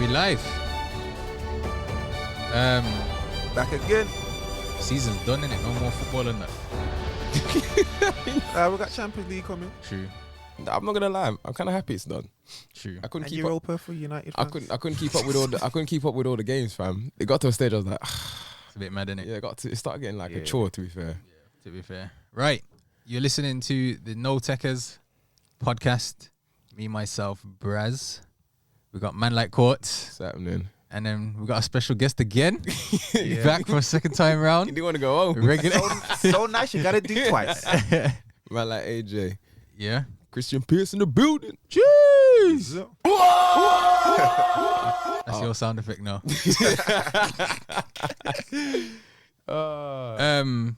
We live. Back again. Season's done, innit? No more football and that. We got Champions League coming. True. I'm not gonna lie. I'm kind of happy it's done. True. I couldn't And keep up. Europa for United fans. I couldn't keep up with all the. I couldn't keep up with all the games, fam. It got to a stage I was like, It's a bit mad, innit? yeah, it started getting like a chore. To be fair. To be fair. Right. You're listening to the No Tekkers podcast. Me, myself, Braz. We got Man Like Courts. What's happening? And then we got a special guest again. Back for a second time round. You didn't want to go home. Regular. So nice, you gotta do twice. Man, like AJ, Yeah. Christian Pierce in the building. Jeez. That's your sound effect now.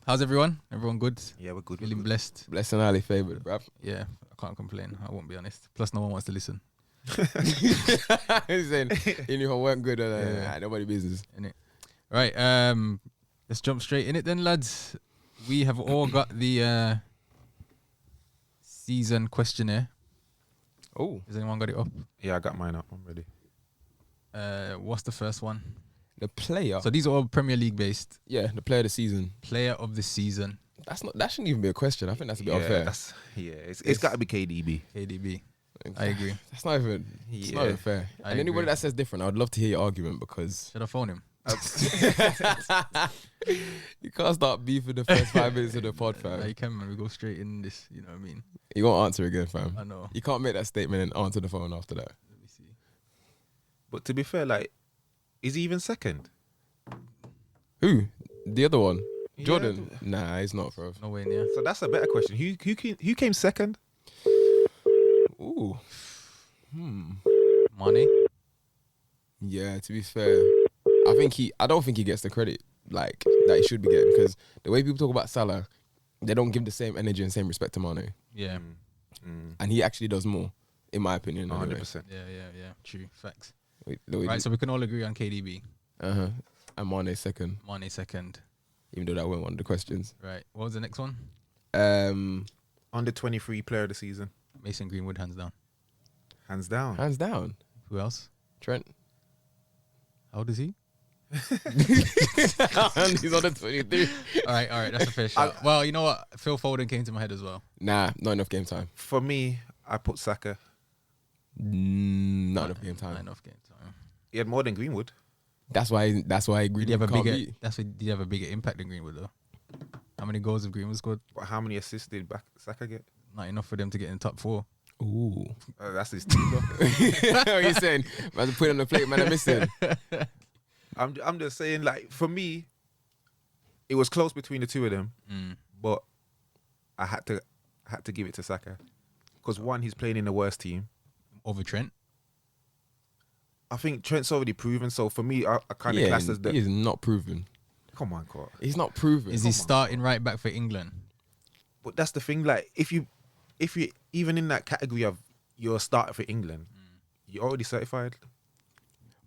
How's everyone? Everyone good? Yeah, we're good. Feeling blessed? Blessed and highly favored, bruv. Yeah, I can't complain. I won't be honest. Plus, no one wants to listen. He's saying you knew I weren't good at nobody business. Innit? Right. Let's jump straight in it then, lads. We have all got the season questionnaire. Oh, Has anyone got it up? Yeah, I got mine up. I'm ready. What's the first one? the player. So these are all Premier League based. Yeah, the player of the season. Player of the season. That shouldn't even be a question. I think that's a bit unfair. It's got to be KDB. KDB. I agree. That's not even. It's not even fair. I And anybody agree. that says different, I would love to hear your argument because Should I phone him? you can't start beefing the first 5 minutes of the pod, fam. No, you can, man. We go straight in this. You know what I mean? You won't answer again, fam. I know. You can't make that statement and answer the phone after that. Let me see. But to be fair, like, is he even second? Who? The other one? Yeah. Jordan? Nah, he's not, bro. Nowhere near. So that's a better question. Who came second? Ooh. Money. Yeah, to be fair, I don't think he gets the credit like that he should be getting because the way people talk about Salah, they don't give the same energy and same respect to Mane, Yeah. and he actually does more, in my opinion. 100%. Yeah. True. Facts. Anyway. Right, so we can all agree on KDB. And Mane second, Mane second. even though that wasn't one of the questions. Right. What was the next one? Under 23 player of the season. Mason Greenwood, hands down. Hands down. Hands down, Who else? Trent. How old is he? He's on the 23. All right. That's a fair shot. Well, you know what? Phil Foden came to my head as well. Nah, not enough game time. For me, I put Saka. Not enough game Not time. enough game time. He had more than Greenwood. That's why Did he have a can't bigger? beat. Did he have a bigger impact than Greenwood though? How many goals have Greenwood scored? But how many assists did Saka get? Not enough for them to get in the top 4. Ooh. That's his team, though. What are you saying? Man, put on the plate, man, I'm missing. I'm just saying, like, for me, it was close between the two of them, but I had to give it to Saka because one, he's playing in the worst team. Over Trent. I think Trent's already proven. So for me, I kind of class as he is not proven. Come on, God. He's not proven. Is he starting right back for England? But that's the thing. Like, if you even in that category of you're a starter for England, you're already certified.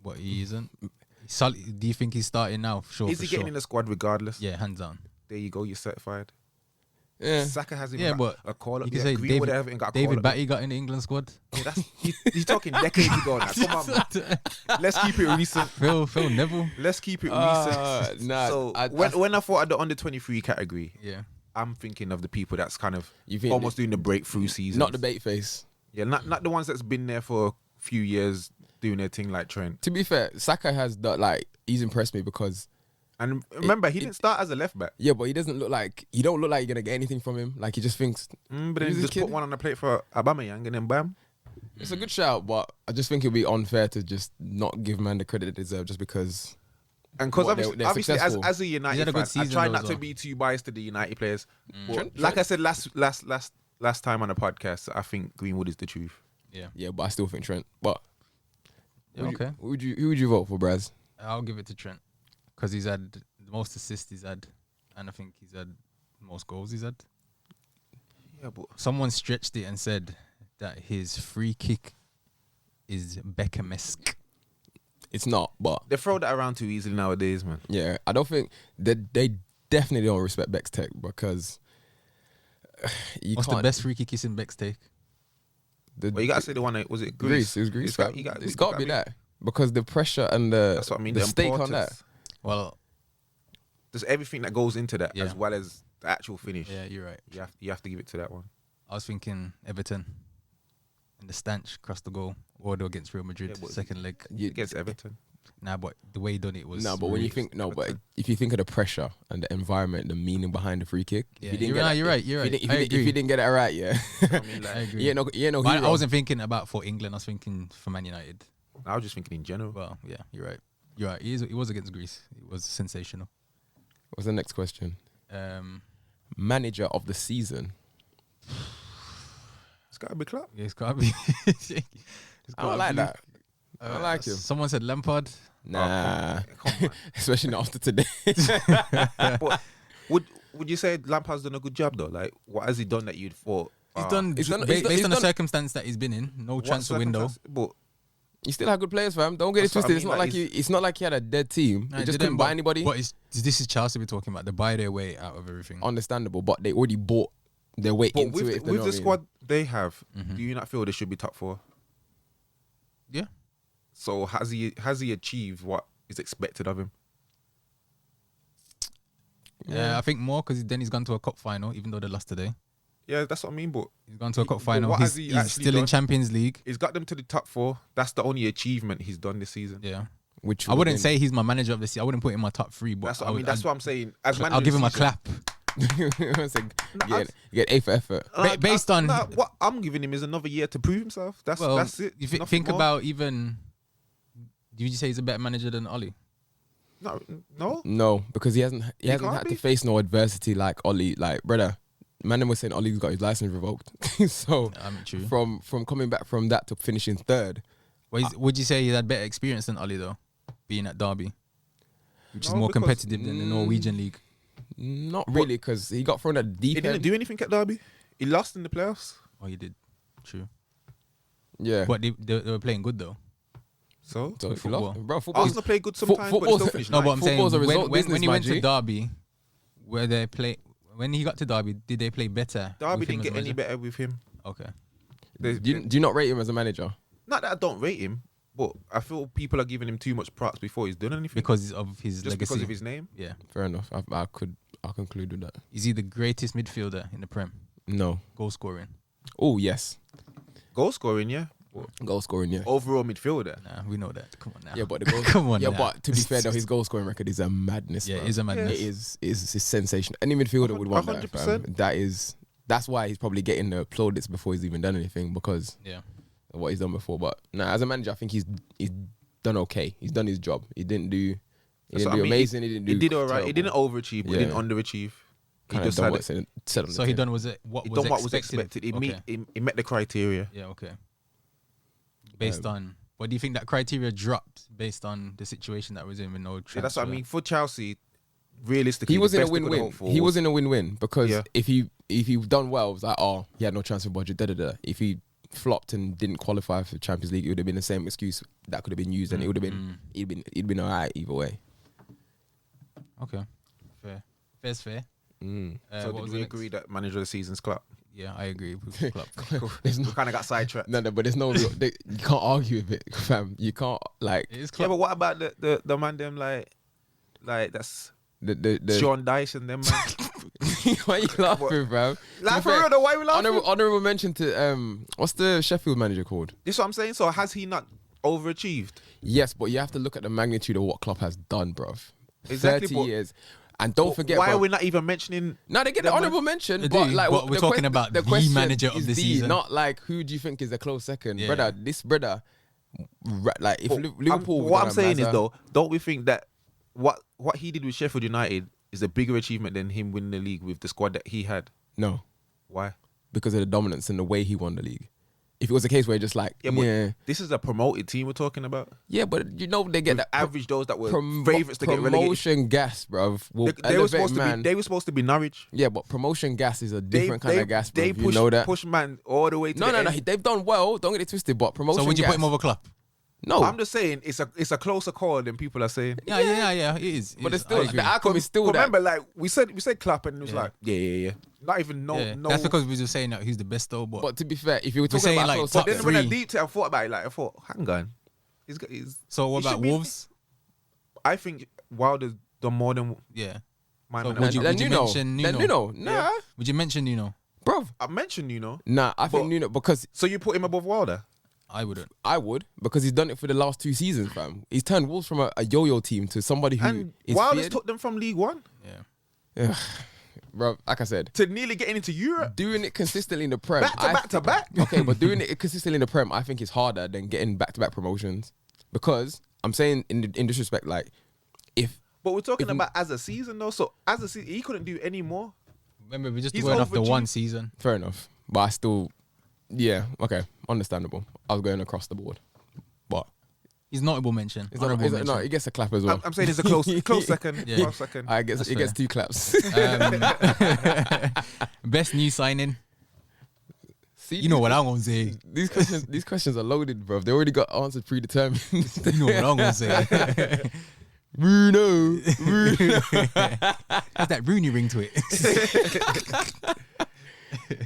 What, he isn't? Do you think he's starting now? Sure. Is he getting in the squad regardless? Yeah, hands down. There you go. You're certified. Yeah. Saka hasn't Yeah, even but got a call up. you can yet. say Greenwood hasn't got a call David up. Batty got in the England squad. Yeah, he's talking decades ago now. Come on, man. Let's keep it recent. Phil Neville. Let's keep it recent. Nah, So when I thought of the under 23 category, Yeah. I'm thinking of the people that's kind of You think almost doing the breakthrough season. not the bait face. Yeah, not the ones that's been there for a few years doing their thing like Trent. To be fair, Saka has he's impressed me because And remember, he didn't start as a left back. but he doesn't look like you don't look like you're gonna get anything from him. Like he just thinks But then Who's he this just put kid? one on the plate for Aubameyang and then bam. it's a good shout, but I just think it'd be unfair to just not give man the credit they deserve just because. And because What, obviously, they're successful. as a He's United had a fan, good I season try though not as to well. be too biased to the United players. But Trent- like I said last time on the podcast, I think Greenwood is the truth. Yeah. But I still think Trent. But Yeah, okay. who would you vote for, Braz? I'll give it to Trent because he's had the most assists he's had, and I think he's had the most goals he's had. Yeah, but Someone stretched it and said that his free kick is Beckham-esque. It's not, but they throw that around too easily nowadays, man. yeah, I don't think that they definitely don't respect Beck's tech because What's the best free kick is in Beck's take? Well, you gotta say the one that was it Greece. Greece. It was Greece. It's got It's got to be me. that. because the pressure and the That's what I mean. the The stake on importance. that. Well, There's everything that goes into that, Yeah. as well as the actual finish. yeah, you're right. You have to give it to that one. I was thinking Everton and the stench across the goal, Order against Real Madrid, Yeah, but- second leg. Against Everton. Nah, but the way he done it was. No, but when you really- think but Everton. if you think of the pressure and the environment, the meaning behind the free kick, Yeah, if you didn't you're get right, that- you're right, if you're you right. didn't- I If you agree. didn't get it right, yeah, I mean, like, I agree. you ain't no But hero. I wasn't thinking about for England. I was thinking for Man United. I was just thinking in general. Well, yeah, you're right. You're right. He was against Greece. It was sensational. What's the next question? Um, Manager of the season. It's got to be Klopp. yeah, it's gotta be. It's I don't gotta like be. that. I don't like him. Someone said Lampard. Nah, Come on. especially not after today. But would you say Lampard's done a good job though? Like, what has he done that you'd thought? He's ah, done, he's done- ba- he's done- based he's on the done- circumstance that he's been in. No what transfer window. circumstance- But You still have good players, fam. Don't get it That's what I twisted. It's mean, not like, like it's not like he had a dead team. Nah, He just didn't, couldn't buy but- anybody. But this is Chelsea we're talking about. They buy their way out of everything. Understandable, but they already bought their way but into with it. the, if they know with what the I mean. squad they have, Mhm. do you not feel they should be top 4? Yeah. So has he achieved what is expected of him? Yeah, I think more because then he's gone to a cup final, even though they lost today. Yeah, that's what I mean. But He's gone to a cup But final. what He's, has he he's actually still in done? Champions League. he's got them to the top 4. That's the only achievement he's done this season. Yeah. Which I wouldn't say he's my manager of the season. I wouldn't put him in my top 3, but That's what I mean. That's what I'm saying. As manager I'll of give the him a season- clap. you get A for effort. Based on- what I'm giving him is another year to prove himself. That's Well, it. you Nothing think more. about even. Did you say he's a better manager than Oli? No. No, because he hasn't can't had be. to face no adversity like Oli. Like, brother, man was saying Oli's got his license revoked. So I mean, true. from coming back from that to finishing third, Well, would you say he had better experience than Oli though, being at Derby, which is No, more because- competitive than the Norwegian league? not really, because he got thrown at the He deep didn't end. do anything at Derby. He lost in the playoffs. Oh, he did. True. Yeah, But they were playing good though. So so if you football. lost, bro, football. Arsenal played good sometimes, but they football's- still finished No, but ninth. I'm saying Football's a when, result when business, he my went G. to Derby, where they play, when he got to Derby, did they play better? Derby with him didn't as get any manager? better with him. Okay. Do you not rate him as a manager? Not that I don't rate him, but I feel people are giving him too much props before he's done anything. Because of his just legacy. because of his name. Yeah. Fair enough. I'll conclude with that. Is he the greatest midfielder in the Prem? No. Goal scoring? Oh yes, Goal scoring, yeah. goal scoring. Yeah. Overall midfielder. Nah, we know that. Come on now. Yeah, but the goal. Come on Yeah, now. but to be fair though, his goal scoring record is a madness. Yeah, bro. it is a madness. It is sensational. Any midfielder would want that. 100%. Fam. That's why he's probably getting the plaudits before he's even done anything because Yeah. of what he's done before. But nah, as a manager, I think he's done okay. He's done his job. He didn't do That's what I mean. amazing. He didn't do. He did all right. He didn't terrible. overachieve, but Yeah. he didn't underachieve. He Kinda just done had what said on the So he tin. done he done what was expected. He, Okay. he met the criteria. Yeah, okay. Based on, what do you think that criteria dropped based on the situation that was in with no transfer? Yeah, that's what I mean. For Chelsea, realistically, He was the in a best they could win-win. hope for He was in a win-win because Yeah. if he done well, it was like, oh, he had no transfer budget. Da da da. If he flopped and didn't qualify for Champions League, it would have been the same excuse that could have been used, and it would have been he'd been alright either way. Okay. Fair. Fair's fair. Mm. So what did was we the next? agree that manager of the season's Klopp? Yeah, I agree with Klopp. There's We no, kind of got sidetracked. no, but there's no. You can't argue with it, fam. You can't like It is Yeah, Klopp. but what about the man them like that's the. Sean Dyche and them man? Why are you laughing, bro? Like for real, though, why we laughing? Honorable mention to what's the Sheffield manager called? This is what I'm saying. So has he not overachieved? Yes, but you have to look at the magnitude of what Klopp has done, bruv. Exactly, 30 but- years. And don't forget, why bruv, are we not even mentioning? no, they get the the honourable mention, They but do, like but what we're talking about the question manager of is the season. not like who do you think is a close second, Yeah. brother. This brother, like if But Liverpool, what I'm saying is Mazza- though, don't we think that what he did with Sheffield United is a bigger achievement than him winning the league with the squad that he had? no, Why? because of the dominance and the way he won the league. If it was a case where just like Yeah, but this is a promoted team we're talking about. but you know they get With that average those that were favourites to get relegated. promotion gas, bruv. Will They were elevate supposed to man. be. They were supposed to be Norwich. Yeah, but promotion gas is a different kind of gas, They bruv. You push, know that. push man all the way to No, the no, no. end. They've done well. Don't get it twisted. But promotion. So would you gas, put him over Klopp? No, I'm just saying it's a closer call than people are saying. Yeah. It is. but it's I still agree. the outcome is still that. Remember, like we said Klopp and it was Yeah. like yeah. Not even no. That's because we were just saying that he's the best though. But But to be fair, if you were We're talking saying, about like, close top Then second, when I three. deep I thought about it, like I thought, hang on, So what he about should be- Wolves? I think Wilder's done more than Yeah. my So man. would you Nuno. mention Nuno? Nuno. Nah, Yeah. Would you mention Nuno? bro. I mentioned Nuno. Nah, I think But- Nuno because So you put him above Wilder? I wouldn't. I would because he's done it for the last 2 seasons, fam. He's turned Wolves from a yo-yo team to somebody who And is Wilder's feared. took them from League One Yeah. Bro, like I said, to nearly getting into Europe. doing it consistently in the Prem. Back to back. Okay, but doing it consistently in the Prem, I think is harder than getting back-to-back promotions. Because I'm saying in disrespect, like if But we're talking If- about as a season though. So as a season, he couldn't do any more. Remember, we just He's going off the overdue. one season. fair enough, but I still, yeah, okay, understandable. I was going across the board, but He's notable mention. it's not, Honorable mention. no, it gets a clap as well. I'm saying it's a close second. Yeah. Close second. I guess That's it gets fair. 2 claps. Best new signing. See, You know what I'm gonna say. these questions are loaded, bro. They already got answers predetermined. You know what I'm gonna say. Bruno. Has that Rooney ring to it?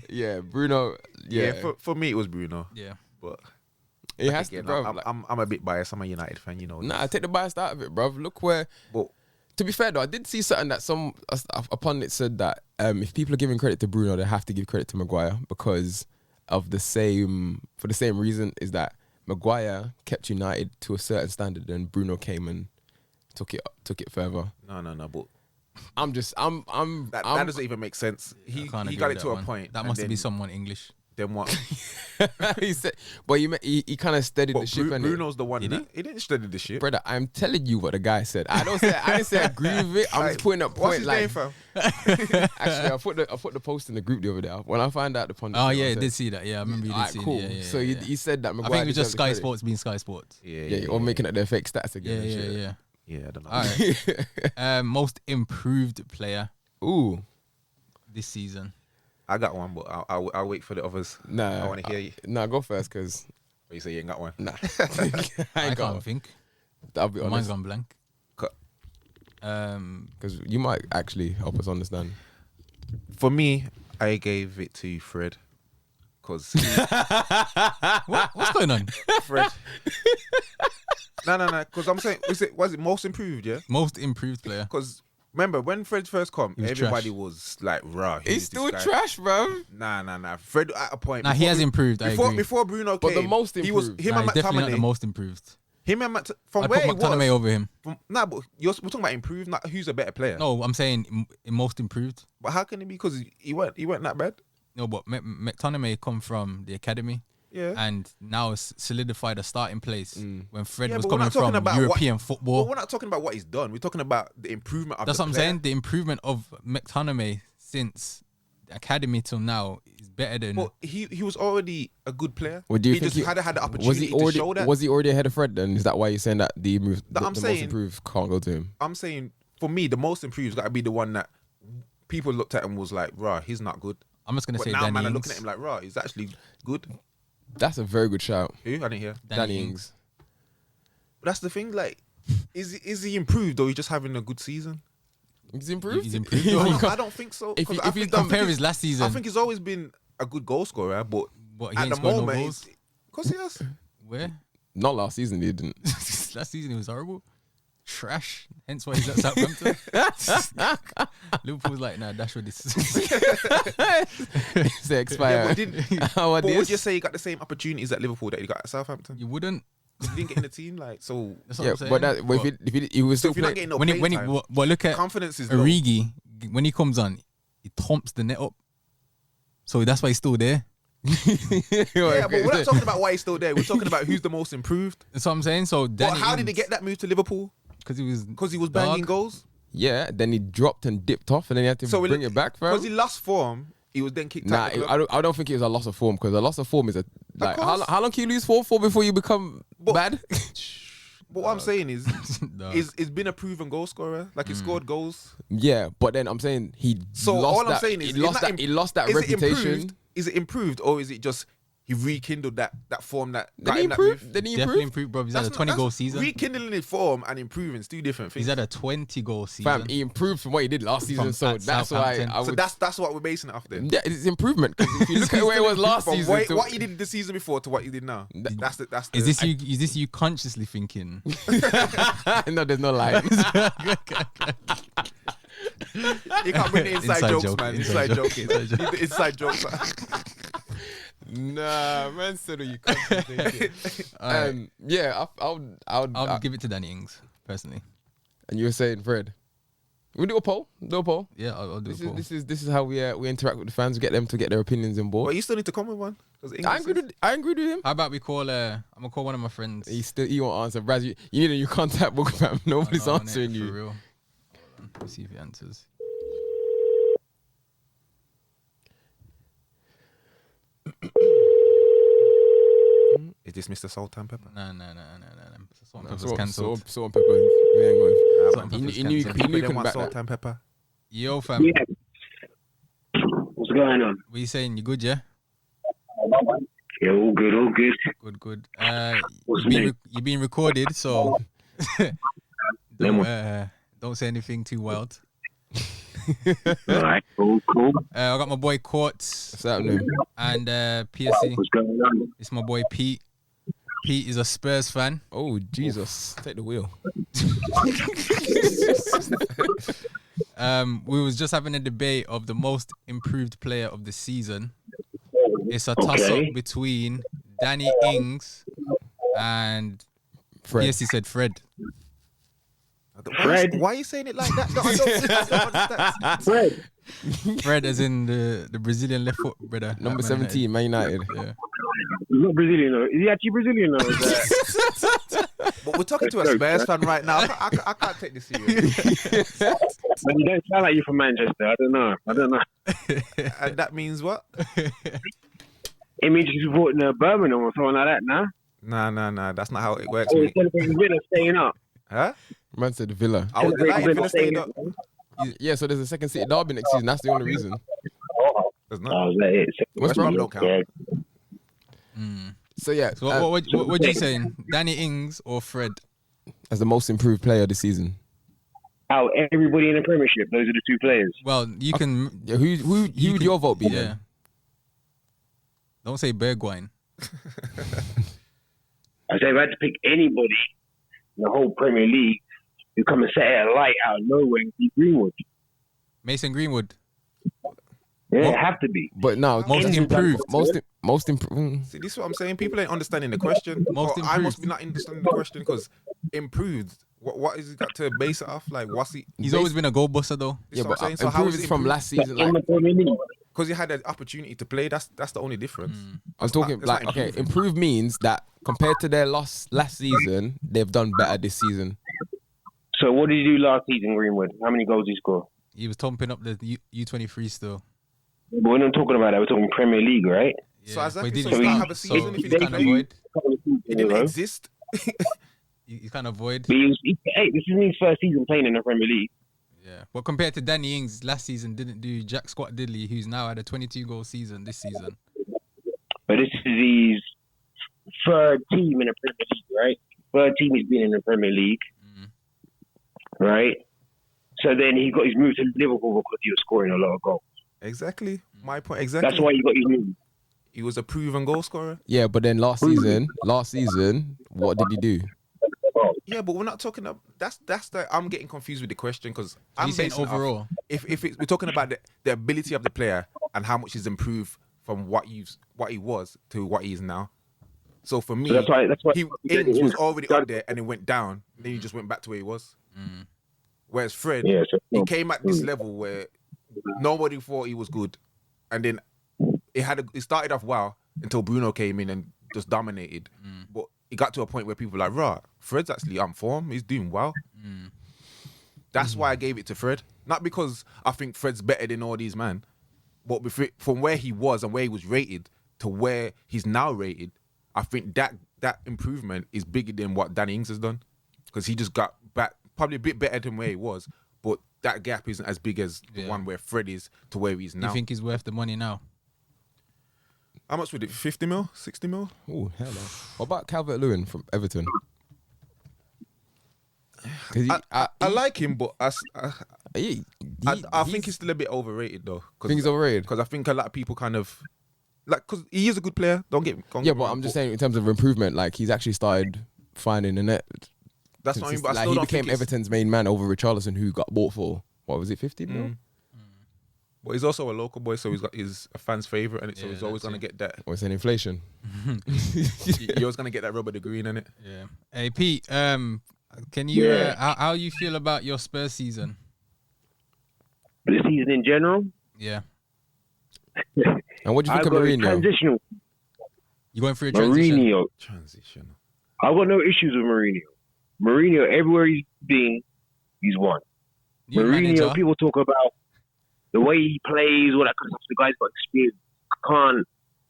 Yeah, Bruno. Yeah, for me it was Bruno. Yeah. But it has to, again, bro. I'm a bit biased. I'm a United fan, you know. Nah, take the bias out of it, bro. Look where. But To be fair though, I did see something that a pundit said that if people are giving credit to Bruno, they have to give credit to Maguire because of the same reason is that Maguire kept United to a certain standard, and Bruno came and took it further. no. But I'm that doesn't even make sense. He Can't he agree got with it that to a one. point. That and must then, be someone English. Then what? he said, but he kind of steadied But the ship. innit? Bruno's the one. Did he? He didn't study the ship. Brother, I'm telling you what the guy said. I didn't say I agree with it. I'm just putting up What's point his like. name, fam? Actually, I put the post in the group the other day. When I found out the pundit. Oh I yeah, I said, did see that. Yeah, I remember you did Alright, see cool. it. Yeah, So yeah. he said that I Maguire think it was just deserves the Sky credit. Sports being Sky Sports. Yeah, or making it their fake stats Yeah, again. and yeah, shit. yeah. Yeah, I don't know. All right. Most improved player Ooh, this season. I got one, but I'll wait for the others. nah. I want to hear you. Nah, go first, cause But you say you ain't got one. nah. I ain't got can't one. think. I'll be Mine's honest, gone blank. Cut. because you might actually help us understand. For me, I gave it to Fred. Because What's going on? Fred. No. Because I'm saying, was it most improved? Yeah. Most improved player. Because remember when Fred first come, was everybody trash. was like, "Raw." He's still trash, bro. Nah. Fred at a point. Nah, he before has improved. I agree. Before Bruno But came, the most he was improved. him Nah, and he's definitely not the McTominay. most improved. Him and from I'd where put he McTominay was. over him. Nah, but we're talking about improved. Not who's a better player. No, I'm saying most improved. But how can it be? Because he weren't that bad. No, but McTominay come from the academy Yeah. and now solidified a starting place when Fred Yeah, was but we're coming not talking from about European But football. we're not talking about what he's done. We're talking about the improvement of That's the what I'm player. saying. The improvement of McTominay since the academy till now is better than. But he was already a good player. Well, do you he think just had the was opportunity he already to show that. was he already ahead of Fred? Then is that why you're saying that the most saying- improved can't go to him? I'm saying for me, the most improved's got to be the one that people looked at and was like, "Rah, he's not good." I'm just gonna But say now Danny man are Ings. looking at him like, "Rah, he's actually good." That's a very good shout, Who? I didn't hear. Danny Ings. But that's the thing. Like, is he improved or he just having a good season? He's improved. He's improved. You can't- I don't think so. If 'Cause he- I if he's think- done I think Compare he's- his last I season. think he's always been a good goal scorer, but What, he at ain't the scored no moment, goals? because he has. Where? Not last season, he didn't. Last season he was horrible. Trash. Hence why he's at Southampton. Liverpool's like, nah, that's what this is. Say expire. Yeah, but didn't. How are But would you this? say he got the same opportunities at Liverpool that he got at Southampton? You wouldn't. He didn't get in the team, like so. That's what Yeah, I'm saying. but that but if he was So still if you're not playing. getting no when he, playing when he, time, well, look at confidence is low. Origi. When he comes on, he thumps the net up. So that's why he's still there. Yeah, but we're not talking about why he's still there. We're talking about who's the most improved. That's what I'm saying. So But Danny how did he get that move to Liverpool? Because he was Because he was banging dog. goals. Yeah, then he dropped and dipped off, and then he had to So bring it back, fam. Because he lost form, he was then kicked Nah, out. Of the club. I don't think it was a loss of form because a loss of form is a like course. how long can you lose form for before you become But- bad? But what I'm saying is, Dog. he's been a proven goal scorer. Like he scored goals. Yeah, but then I'm saying he So lost all I'm that, saying is, he lost that reputation. Is it improved or is it just he rekindled that form that Did got he him that improve? move. Did he Definitely improve? improved, bro. He's had a 20-goal season. Rekindling his form and improving is two different things. He's had a 20-goal season. Fam, he improved from what he did last season, so at that's why Southampton. I would. So that's what we're basing it off then. Yeah, it's improvement. 'Cause if you look at where it was last From season, to what he did the season before to what he did now. That's the. Is this you consciously thinking? no, there's no line. You can't bring the inside jokes, joke, man. inside Inside joke, joking. inside joke. The inside jokes. Nah, man, said you can't think it. Alright. Yeah, I'll give it to Danny Ings personally. And you were saying, Fred, we do a poll. Yeah, I'll do a poll. This is how we interact with the fans. We get them to get their opinions on board. But you still need to come with one. I agree with him. How about we call? I'm gonna call one of my friends. He won't answer. Braz, you need a new contact book, fam. Nobody's Oh, no, answering for you. real. Hold on, let me see if he answers. Is this Mr. Salt and Pepper? No. Salt and Pepper's cancelled. Salt and pepper. We ain't going. Salt and Pepper's He knew cancelled. he couldn't want back Salt that. and Pepper. Yo, fam. Yeah. What's going on? What you saying? You good? Yeah. Yeah, all good, all good. Good. What's You're being recorded, so Lemon. don't say anything too wild. All right, cool. I got my boy Quartz What's happening? and PSC. What's going on? It's my boy Pete. Pete is a Spurs fan. Oh Jesus! Take the wheel. We was just having a debate of the most improved player of the season. It's a toss-up between Danny Ings and Fred. PSC said Fred. Fred? Why are you saying it like that? No, I don't understand. Fred, Fred as in the Brazilian left foot brother. Number at Man 17, Man United. Yeah. he's not Brazilian though. Is he actually Brazilian though? Is But we're talking to a Spurs fan right now. I can't take this serious. Man, you don't sound like you're from Manchester. I don't know. And that means what? It means you're supporting Birmingham or something like that, nah? Nah. That's not how it works. Or Mate. celebrating Villa staying up. Huh? Man said Villa. I was Celebrating delighted Villa Villa stayed staying up. up. Yeah, so there's a second city derby next season. That's the only reason. There's not. Oh, is that it? What's West Brom wrong? don't count. Yeah. So yeah, So what you saying? Danny Ings or Fred? as the most improved player this season. Out everybody in the Premiership. Those are the two players. Well, you can. Yeah, who would your vote be? Yeah. Then? Don't say Bergwijn. I say if I had to pick anybody in the whole Premier League who come and set a light out of nowhere and be Greenwood. Mason Greenwood. Yeah, it have to be. But no, Most improved. most improved. See, this is what I'm saying. People ain't understanding the question. Most Or I must improved. be not understanding the question because improved. What has he got to base it off? Like, what's he? He's always been a goal buster though. This Yeah, is what but I'm saying. So how improved is it from last season. In Like the Premier League. Because he had an opportunity to play. That's the only difference. I was talking, it's not like okay, improving. improved means that compared to their last season, they've done better this season. So what did you do last season, Greenwood? How many goals did he score? He was thumping up the U23 still. But we're not talking about that. We're talking Premier League, right? So Yeah, exactly, but he so didn't he start, have a season so if he he's didn't kind of play. void. He didn't exist. He's kind of void. But hey, this is his first season playing in the Premier League. Yeah. But compared to Danny Ings, last season didn't do Jack Scott Diddley, who's now had a 22-goal season this season. But this is his third team in the Premier League, right? Third team he's been in the Premier League, right? So then he got his move to Liverpool because he was scoring a lot of goals. Exactly. My point. Exactly. That's why he got his move. He was a proven goal scorer. Yeah, but then last season, what did he do? Yeah, but we're not talking about that's the I'm getting confused with the question because So I'm he's saying basing it off- overall. If we're talking about the ability of the player and how much he's improved from what he was to what he is now. So for me, So that's why Ings was already up there and it went down. Then he just went back to where he was. Whereas Fred, Yeah, so, he came at this level where nobody thought he was good, and then it started off well until Bruno came in and just dominated. But it got to a point where people were like, "Rah, Fred's actually on form. He's doing well." That's why I gave it to Fred, not because I think Fred's better than all these men, but from where he was and where he was rated to where he's now rated, I think that improvement is bigger than what Danny Ings has done, because he just got back probably a bit better than where he was, but that gap isn't as big as the one where Fred is to where he is now. You think he's worth the money now? How much would it? 50 mil? 60 mil? Oh, hell no. What about Calvert-Lewin from Everton? 'Cause I like him, but I think he's still a bit overrated though. Think he's overrated? Because I think a lot of people kind of because he is a good player. Don't get me Yeah, but wrong, I'm just saying in terms of improvement, like he's actually started finding the net. that's what I mean. But I Like still he don't became think it's- Everton's main man over Richarlison, who got bought for what was it, 50 mil? But he's also a local boy, so he's a fan's favorite, and so Yeah, he's always that's gonna get that. Or it's an inflation. You're always gonna get that rubber degree in it. Yeah. Hey Pete, can you how you feel about your Spurs season? The season in general, Yeah. And what do you think I've of got a Mourinho? transitional. You going through a transition? Mourinho, Transition. I've got no issues with Mourinho. Mourinho, everywhere he's been, he's won. New Mourinho, manager. people talk about the way he plays, all that kind of stuff. The guy's got experience.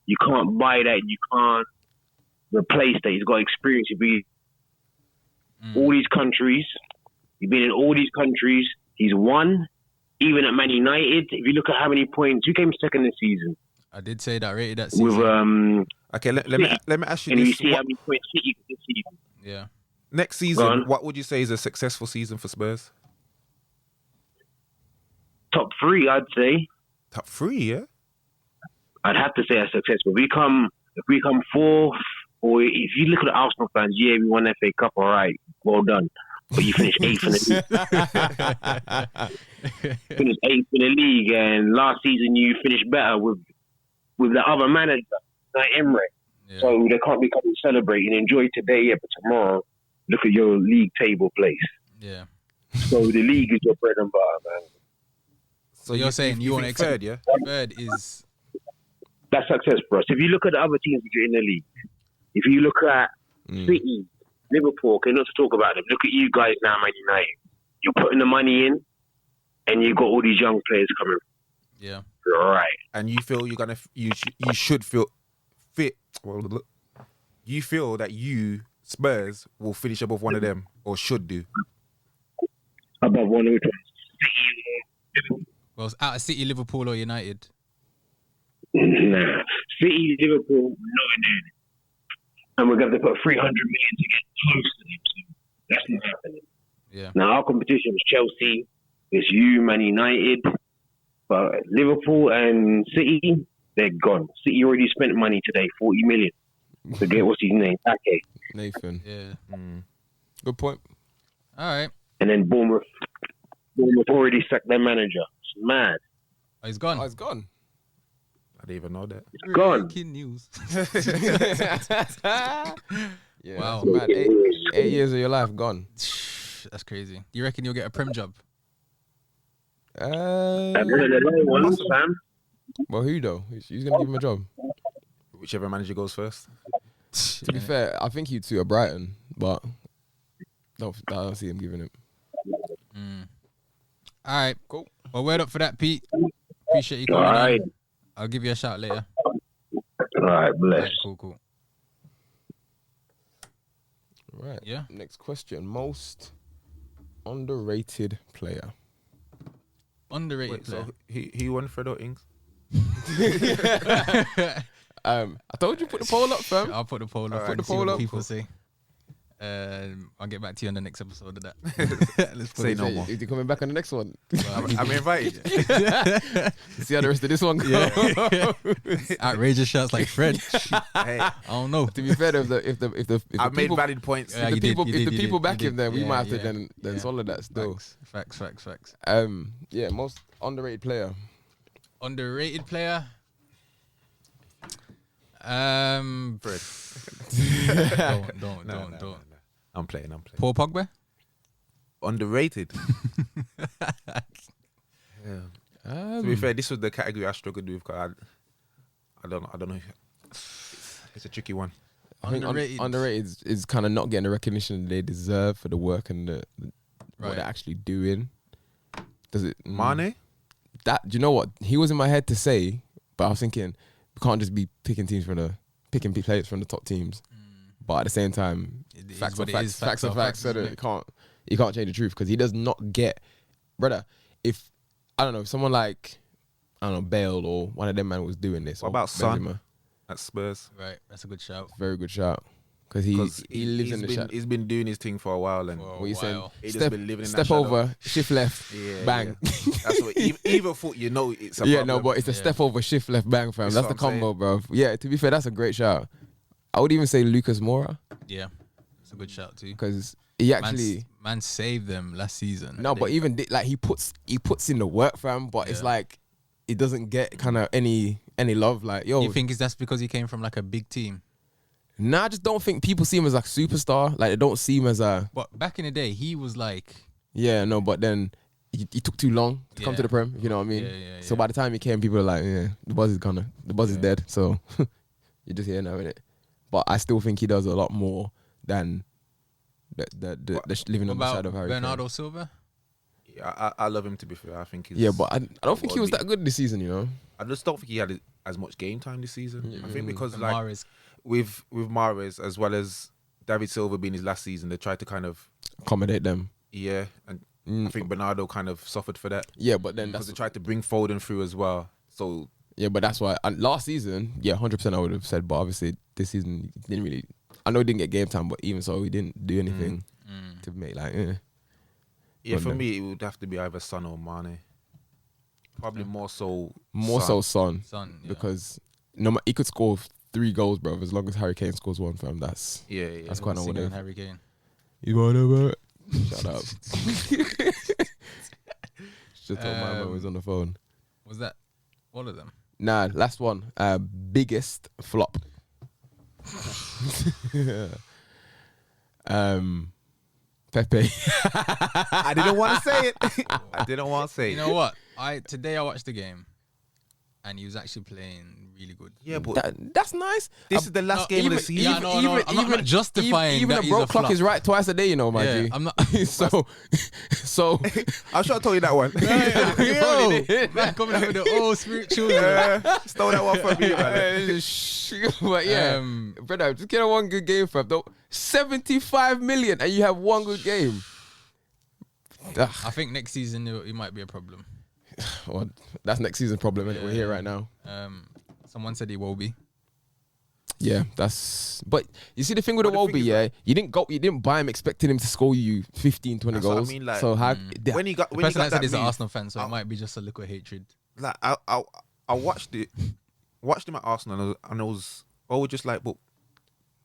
You can't buy that. You can't replace that. He's got experience. He's been all these countries. He's been in all these countries. He's won. Even at Man United, if you look at how many points, who came second this season? I did say that rated that season. With Okay, let me ask you and you this: see how What- many points City got this season. Yeah. next Go season, on. what would you say is a successful season for Spurs? Top 3, I'd say. Top 3, yeah. I'd have to say a successful. If we come fourth, or if you look at the Arsenal fans, yeah, we won the FA Cup, all right, well done. But you finished 8th in the league. Finished 8th in the league, and last season you finished better with the other manager, like Emre. Yeah. So they can't be coming celebrating. Enjoy today, yeah, but tomorrow, look at your league table place. Yeah. So the league is your bread and butter, man. So you're saying you want to think third, yeah? Third is That's success for us. If you look at the other teams that are in the league, if you look at City, Liverpool, okay, not to talk about them. Look at you guys now, Man United. You're putting the money in, and you've got all these young players coming. yeah. Right. And you feel you're gonna you should feel fit. Well, look, you feel that you Spurs will finish above one of them or should do. Above one of Well, it's out of City, Liverpool, or United. Nah. City, Liverpool, not in there. And we're going to put 300 million to get close to them. So that's not happening. Yeah. Now, our competition is Chelsea, it's you, Man United. But Liverpool and City, they're gone. City already spent money today, 40 million. To get, what's his name? Ake. Nathan. Yeah. Good point. All right. And then Bournemouth already sacked their manager. It's mad. Oh, he's gone. Oh, it's gone. I didn't even know that. It's gone. Breaking news. Yeah, Wow. that's mad. 8 years of your life gone. That's crazy. You reckon you'll get a Prem job? That's one of the low ones, fam. Well, who though? Who's gonna give him a job? Whichever manager goes first. To be fair, I think he'd suit a Brighton, but I don't see him giving it. All right. Cool. Well, word up for that, Pete. Appreciate you All coming right. on. I'll give you a shout later. All right, bless. Yeah, cool. Right. Yeah. Next question. Most underrated player. Underrated Wait, player. so he won Fredo Ings? I told you put the poll up, fam. I'll put the poll up. Alright, Put the see what poll the up. people People say. I'll get back to you on the next episode of that. Let's put Say it no there. more. Is he coming back on the next one? I'm invited. See how the rest of this one goes. Yeah. Outrageous shots like Fred. Hey, I don't know. To be fair, if the I made people, valid points. Yeah, if you the did, people, you if did, the you people did, back you him, did. then we Yeah, might have to yeah. then solid that still. Facts. Yeah, most underrated player. Underrated player. Fred. Don't. No. I'm playing. Paul Pogba. Underrated. Yeah. To be fair, this was the category I struggled with because I don't know. It's a tricky one. I think Underrated. underrated is kind of not getting the recognition they deserve for the work and what Right. they're actually doing. Does it? Mane? That, do you know what? He was in my head to say, but I was thinking we can't just be picking players from the top teams. But at the same time, It is facts what are it facts. is. Facts are facts. So isn't that it? you can't change the truth because he does not get, brother. If I don't know, if someone like Bale or one of them man was doing this. What or about Son? Benzema, at Spurs. Right, that's a good shout. Very good shout. Because he lives in the shadow. He's been doing his thing for a while, and For a What you saying? while. He just been living in Step that shadow. over, shift left, Yeah, bang. yeah. That's what either foot, you know, it's a Yeah, problem. no, but it's a step over, shift left, bang, fam. That's That's the what I'm combo, bro. Yeah, to be fair, that's a great shout. I would even say Lucas Moura Yeah, it's a good shout too. because he actually Man saved them last season. no, but even like he puts in the work, fam. But it's Yeah. like he doesn't get kind of any love. Like yo, You think that's because he came from like a big team? nah, I just don't think people see him as like superstar. Like they don't see him as a But back in the day, he was like, yeah, no. But then he took too long to come to Yeah. the Prem. You know what I mean? Yeah, So yeah. by the time he came, people are like, yeah, the buzz is dead. So you're just here now, innit? But I still think he does a lot more than the living what on the about shadow of Harry Bernardo Kane. Silva? Yeah, I love him, to be fair. I think he's... Yeah, but I don't think he was that good this season. You know? I just don't think he had as much game time this season. I think because And like Mahrez. with Mahrez as well as David Silva being his last season, they tried to kind of Accommodate them. and I think Bernardo kind of suffered for that Yeah, but then because that's they tried to bring Foden through as well. So yeah, but that's why. And last season, yeah, 100%, I would have said. But obviously, this season he didn't really. I know he didn't get game time, but even so, he didn't do anything to make like. yeah, But for no. me, it would have to be either Son or Mane. Probably more so. So Son. Son, Yeah. because he could score 3 goals, bro. As long as Harry Kane scores 1, fam, that's Yeah. that's quite Singing noble. Harry Kane. You want to shut up. Just told my mum was on the phone. Was that all of them? Nah, last one. Biggest flop. Pepe. I didn't want to say it. I didn't want to say You it. know what? Today I watched the game, and he was actually playing really good. Yeah, but That's nice. this is the last game of the season. Yeah, no, I'm not justifying Even that the he's broke a clock flop. is right twice a day, you know, my Yeah, G. I'm not. So I should have told you that one. You probably did. Man, coming up with the old spiritual. Stole that one from me, man. But yeah, brother, just get a one good game, fam. Don't 75 million and you have one good game. I think next season it might be a problem. Well, that's next season's problem, innit? We're here right now. Someone said he will be. Yeah, that's. But you see, the thing with But the the thing Wolby, is yeah, you didn't buy him expecting him to score you 15, 20 That's what I goals. mean, like, so how? When he got The when he person got that said that he's an move, Arsenal fan, so it might be just a little hatred. like I watched him at Arsenal, and I was always just like, but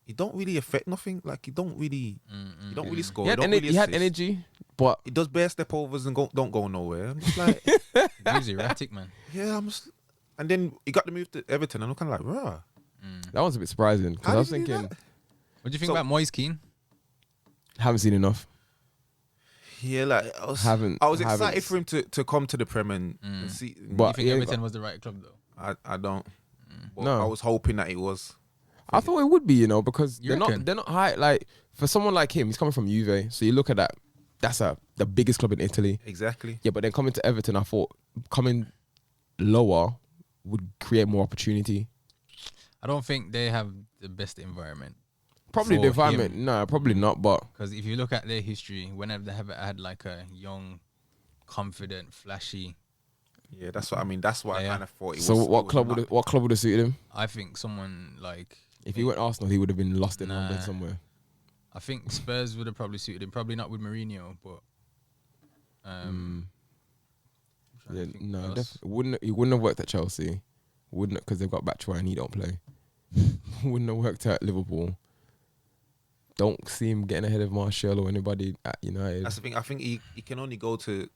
he don't really affect nothing. Like he don't really score. He had, really he had assist. energy, but He does bare step overs and don't go nowhere. I'm just like, He's erratic, man. yeah, and then he got the move to Everton, and I'm kind of like, rah. that was a bit surprising because How I was did he do thinking, that? What do you think So- about Moise Keane? haven't seen enough. Yeah, like I was Haven't- excited for him to come to the Prem and see. But You think yeah, Everton was the right club though? I don't. But No. I was hoping that it was. I thought it would be, you know, because You reckon? they're not high. Like for someone like him, he's coming from Juve, so you look at that. That's the biggest club in Italy. Exactly. Yeah, but then coming to Everton, I thought coming lower would create more opportunity. I don't think they have the best environment. Probably For the environment. him. No, probably not. But Because if you look at their history, whenever they have had like a young, confident, flashy, Yeah, that's what I mean. That's why Yeah. I kind of thought it was. so what it was club not- what club would have suited him? I think someone like If he went Arsenal, he would have been lost in Nah. London somewhere. I think Spurs would have probably suited him. Probably not with Mourinho, but I'm trying Yeah, to think no, who else. he wouldn't have worked at Chelsea. Wouldn't because they've got Batshuayi and he don't play. Wouldn't have worked at Liverpool. Don't see him getting ahead of Martial or anybody at United. That's the thing. I think he can only go to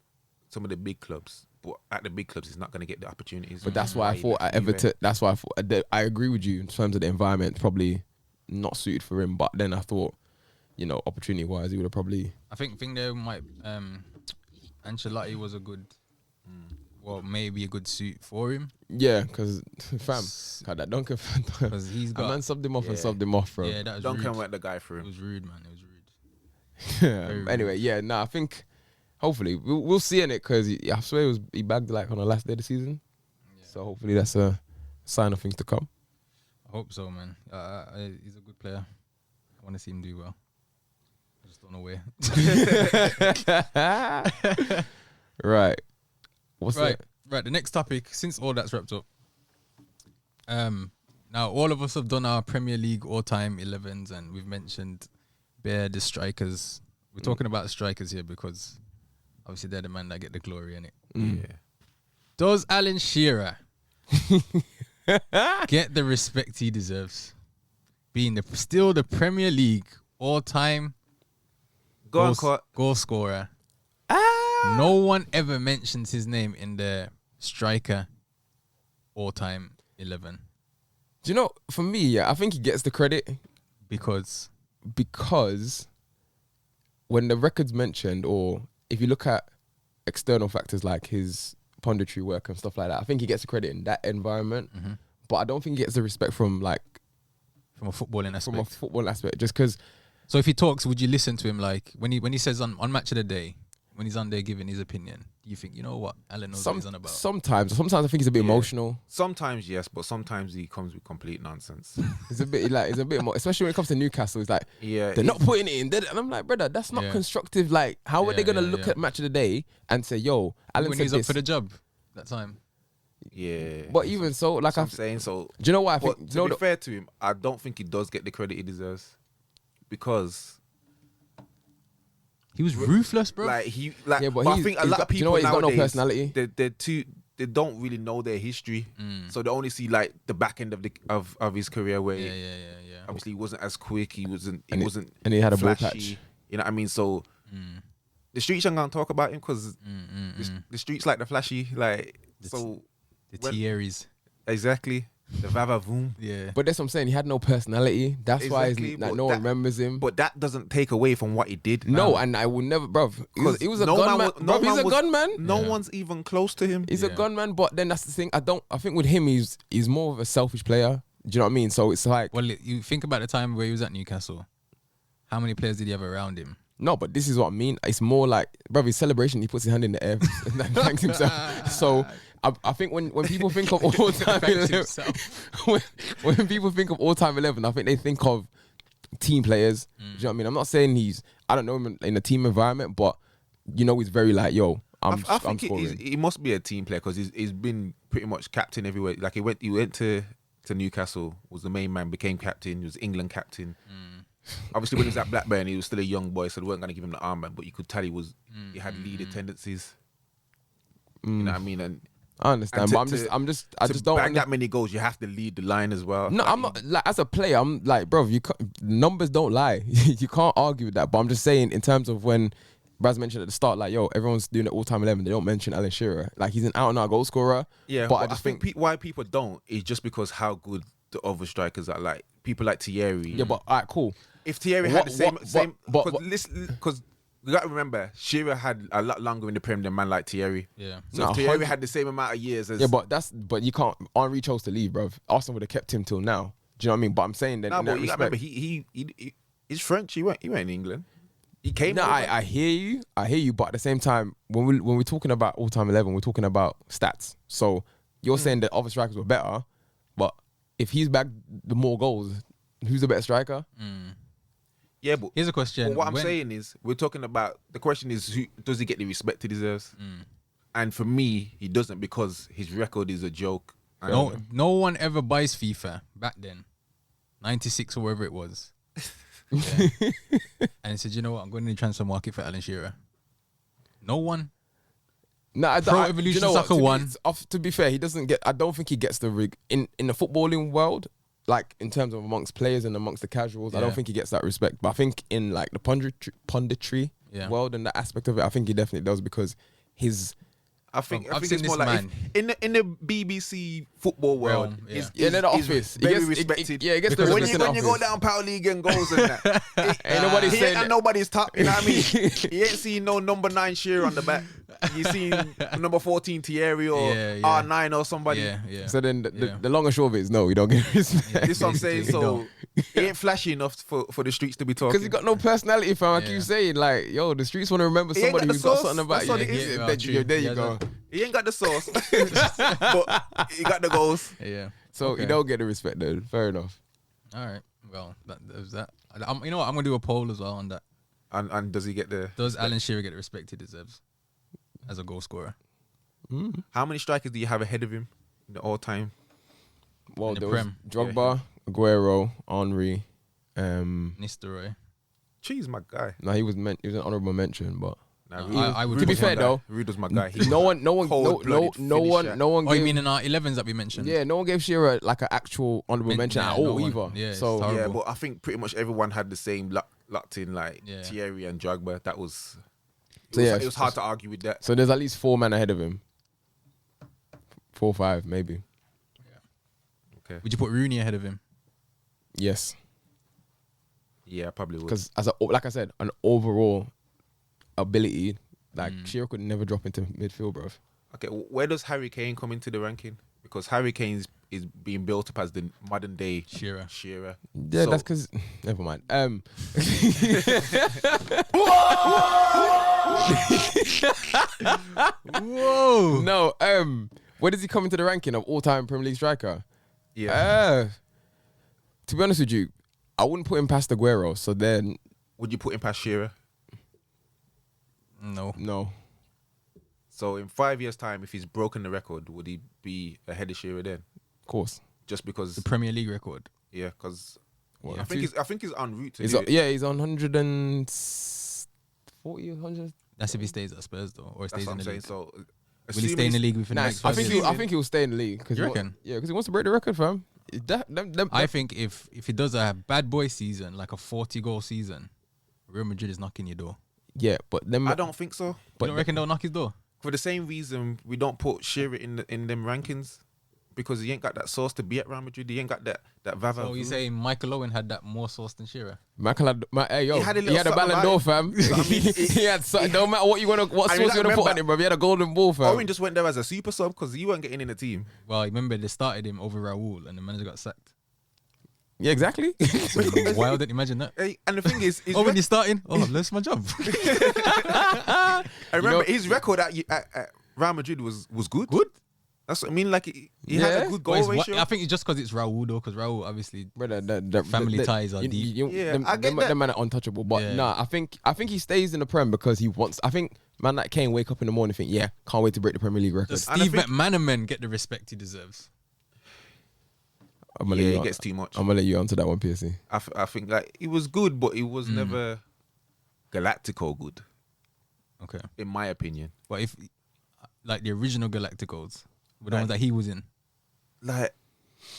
some of the big clubs, but at the big clubs, he's not going to get the opportunities. But that's why I thought at Everton. That's why I thought. I agree with you in terms of the environment. Probably not suited for him. But then I thought, you know, opportunity wise, he would have probably. I think they might. Ancelotti was a good, well, maybe a good suit for him Yeah, because fam, God, that Duncan. because he's A got. man subbed him off and Yeah. subbed him off, bro. Yeah, that was Duncan rude. went the guy It through. was rude, man. It was rude. Yeah. Anyway, yeah. I think hopefully we'll see in it because I swear he bagged like on the last day of the season. So hopefully that's a sign of things to come. I hope so, man. He's a good player. I want to see him do well. I just don't know where. Right. What's right, that? right. The next topic, since all that's wrapped up, Now, all of us have done our Premier League all-time 11s, and we've mentioned the strikers. We're talking about the strikers here because obviously they're the man that get the glory in it. Yeah. Does Alan Shearer get the respect he deserves, being still the Premier League all-time goal scorer? No one ever mentions his name in the striker all-time 11. Do you know, for me, yeah, I think he gets the credit Because when the record's mentioned, or if you look at external factors like his punditry work and stuff like that, I think he gets the credit in that environment. Mm-hmm. But I don't think he gets the respect from a footballing aspect. from a football aspect, just because. So if he talks, would you listen to him? Like when he says on Match of the Day, when he's on there giving his opinion, do you think, you know what, Alan knows what he's on about? Sometimes I think he's a bit emotional. Sometimes yes, but sometimes he comes with complete nonsense. It's a bit more, especially when it comes to Newcastle. It's like they're not putting it in, and I'm like, brother, that's not constructive. Like, how are they gonna look at Match of the Day and say, yo, Alan when said he's this up for the job that time? Yeah. But even so, like I'm saying, so do you know what I think? to be fair to him, I don't think he does get the credit he deserves, because He was ruthless, bro. I think a lot of do you know people what, he's got no nowadays, personality. they don't really know their history, so they only see like the back end of his career where obviously he wasn't as quick, he wasn't and he had a ball flashy, patch. you know what I mean? So the streets aren't gonna talk about him because the streets like the flashy, like the Tekkers. Exactly. The Vavavoom. Yeah. But that's what I'm saying. He had no personality. That's why no one remembers him. But that doesn't take away from what he did. No, and I will never, bruv. He was a gunman. He's a gunman. No one's even close to him. He's a gunman, but then that's the thing. I think with him, he's more of a selfish player. Do you know what I mean? So it's like, well, you think about the time where he was at Newcastle. How many players did he have around him? no, but this is what I mean. It's more like, bruv, his celebration, he puts his hand in the air and thanks himself. So I think when people think of all-time 11, when people think of all-time 11, I think they think of team players. Do you know what I mean? I'm not saying I don't know him in a team environment, but you know, he's very like, yo, I think he must be a team player because he's been pretty much captain everywhere. Like he went to Newcastle, was the main man, became captain, he was England captain. Obviously, when he was at Blackburn, he was still a young boy, so they weren't going to give him the armband, but you could tell he had leader tendencies. You know what I mean? And I understand, but I just don't bag that many goals. You have to lead the line as well. No, I'm not like, as a player. I'm like, bro, numbers don't lie. You can't argue with that. But I'm just saying, in terms of when Braz mentioned at the start, like, yo, everyone's doing it all-time 11. They don't mention Alan Shearer. Like, he's an out-and-out goal scorer. Yeah, but I just think why people don't is just because how good the other strikers are. Like people like Thierry. Yeah, but all right, cool. If Thierry had the same, because we got to remember, Shearer had a lot longer in the Prem than man like Thierry. Yeah. So if Thierry had the same amount of years as... Yeah, but you can't... Henry chose to leave, bro. Arsenal would have kept him till now. Do you know what I mean? But I'm saying that... No, but you got to remember, he's French. He went in England. He came... No, I hear you. But at the same time, when we're talking about all-time 11, we're talking about stats. So you're saying that other strikers were better, but if he's back the more goals, who's the better striker? Yeah, but here's a question. But what I'm saying is, we're talking about, the question is, does he get the respect he deserves? And for me, he doesn't, because his record is a joke. No one ever buys FIFA back then, 96 or wherever it was. Yeah. And he said, you know what, I'm going to the transfer market for Alan Shearer. No one. No, Pro Evolution Soccer 1. To be fair, he doesn't get. I don't think he gets the rig in the footballing world. Like in terms of amongst players and amongst the casuals, I don't think he gets that respect. But I think in like the punditry world and that aspect of it, I think he definitely does, because his... I think it's more like in the BBC football world, in the office, very respected. He gets the when respect you go down Power League and goals and that, ain't nobody he saying ain't nobody's top. You know what I mean? He ain't seen no number 9 Shearer on the back. You seen number 14 Thierry or R9 or somebody. Yeah. So then the long and short of it is no, we don't get respect. This is what I'm saying. So he ain't flashy enough for the streets to be talking. Because he got no personality, fam. I keep saying, like, yo, the streets want to remember somebody who's got something about you. There you go. He ain't got the sauce, but he got the goals. Yeah. So you don't get the respect, though. Fair enough. All right. Well, that was that. You know what? I'm gonna do a poll as well on that. And does he get the? Does Alan Shearer get the respect he deserves as a goal scorer? How many strikers do you have ahead of him in the all-time? Well, the there was Prem. Drogba, Aguero, Henry. Nistelrooy. Cheese, my guy. No, he was an honourable mention, but I would. to be fair though, Rude was my guy. no one Oh, you gave, mean in our 11s that we mentioned? yeah, no one gave Shearer like an actual honourable mention at all either. Yeah, it's so horrible. Yeah, but I think pretty much everyone had the same locked in, like Yeah. Thierry and Drogba. That was. yeah, It was hard to argue with that. so there's at least 4 men ahead of him. 4 or 5 maybe. Okay. Would you put Rooney ahead of him? Yes, Yeah, I probably would. because like I said, an overall ability, like Shearer could never drop into midfield, bro. Okay, where does Harry Kane come into the ranking? Because Harry Kane is being built up as the modern day Shearer. Yeah, So- that's because. Never mind. Whoa. No. Where does he come into the ranking of all-time Premier League striker? Yeah. To be honest with you, I wouldn't put him past Aguero. So then, Would you put him past Shearer? no. So in 5 years' time, if he's broken the record, would he be ahead of Shearer then? Of course. Just because, The Premier League record. yeah, because What, I think he's en route to He's do on, it. yeah, he's on 140, 100. That's if he stays at Spurs though, or That's stays what in I'm the saying. league. So, Will he stay in the league within the Nah, next I 5 think years? I think he'll stay in the league. You reckon? Yeah, because he wants to break the record, fam. I think if he does a bad boy season, like a 40-goal season, Real Madrid is knocking your door. yeah, but then I don't think so. You don't reckon they'll knock his door? For the same reason, we don't put Shearer in them rankings, because he ain't got that sauce to be at Real Madrid. He ain't got that vava. So you saying Michael Owen had that more sauce than Shearer? Michael had, hey yo, He had a he little had a something Ballon about d'Or, him. fam. So, I mean, He had something. No matter what sauce you want to put on him, bro. He had a golden ball, fam. Owen just went there as a super sub because he weren't getting in the team. Well, remember they started him over Raul and the manager got sacked. Yeah, exactly. Wild, didn't imagine that. Hey, and the thing is, When you're starting, I've lost my job. I remember know- his record at Real Madrid was good. Good. That's what I mean. Like he Yeah. had a good goal ratio. I think it's just because it's Raul though, because Raul obviously Brother, the Family ties are deep. Yeah, them, I get that. them man are untouchable. But Yeah. nah, I think he stays in the Prem because he wants. I think man like Kane wake up in the morning and think, yeah, can't wait to break the Premier League record. does And I Steve think- McManaman get the respect he deserves? I'm gonna let Yeah, you he on- gets too much. I'm gonna let you onto that one, PSC. I think like he was good, but he was never Galactico good, Okay. in my opinion. But if, like the original Galacticos, were the Like- ones that he was in. Like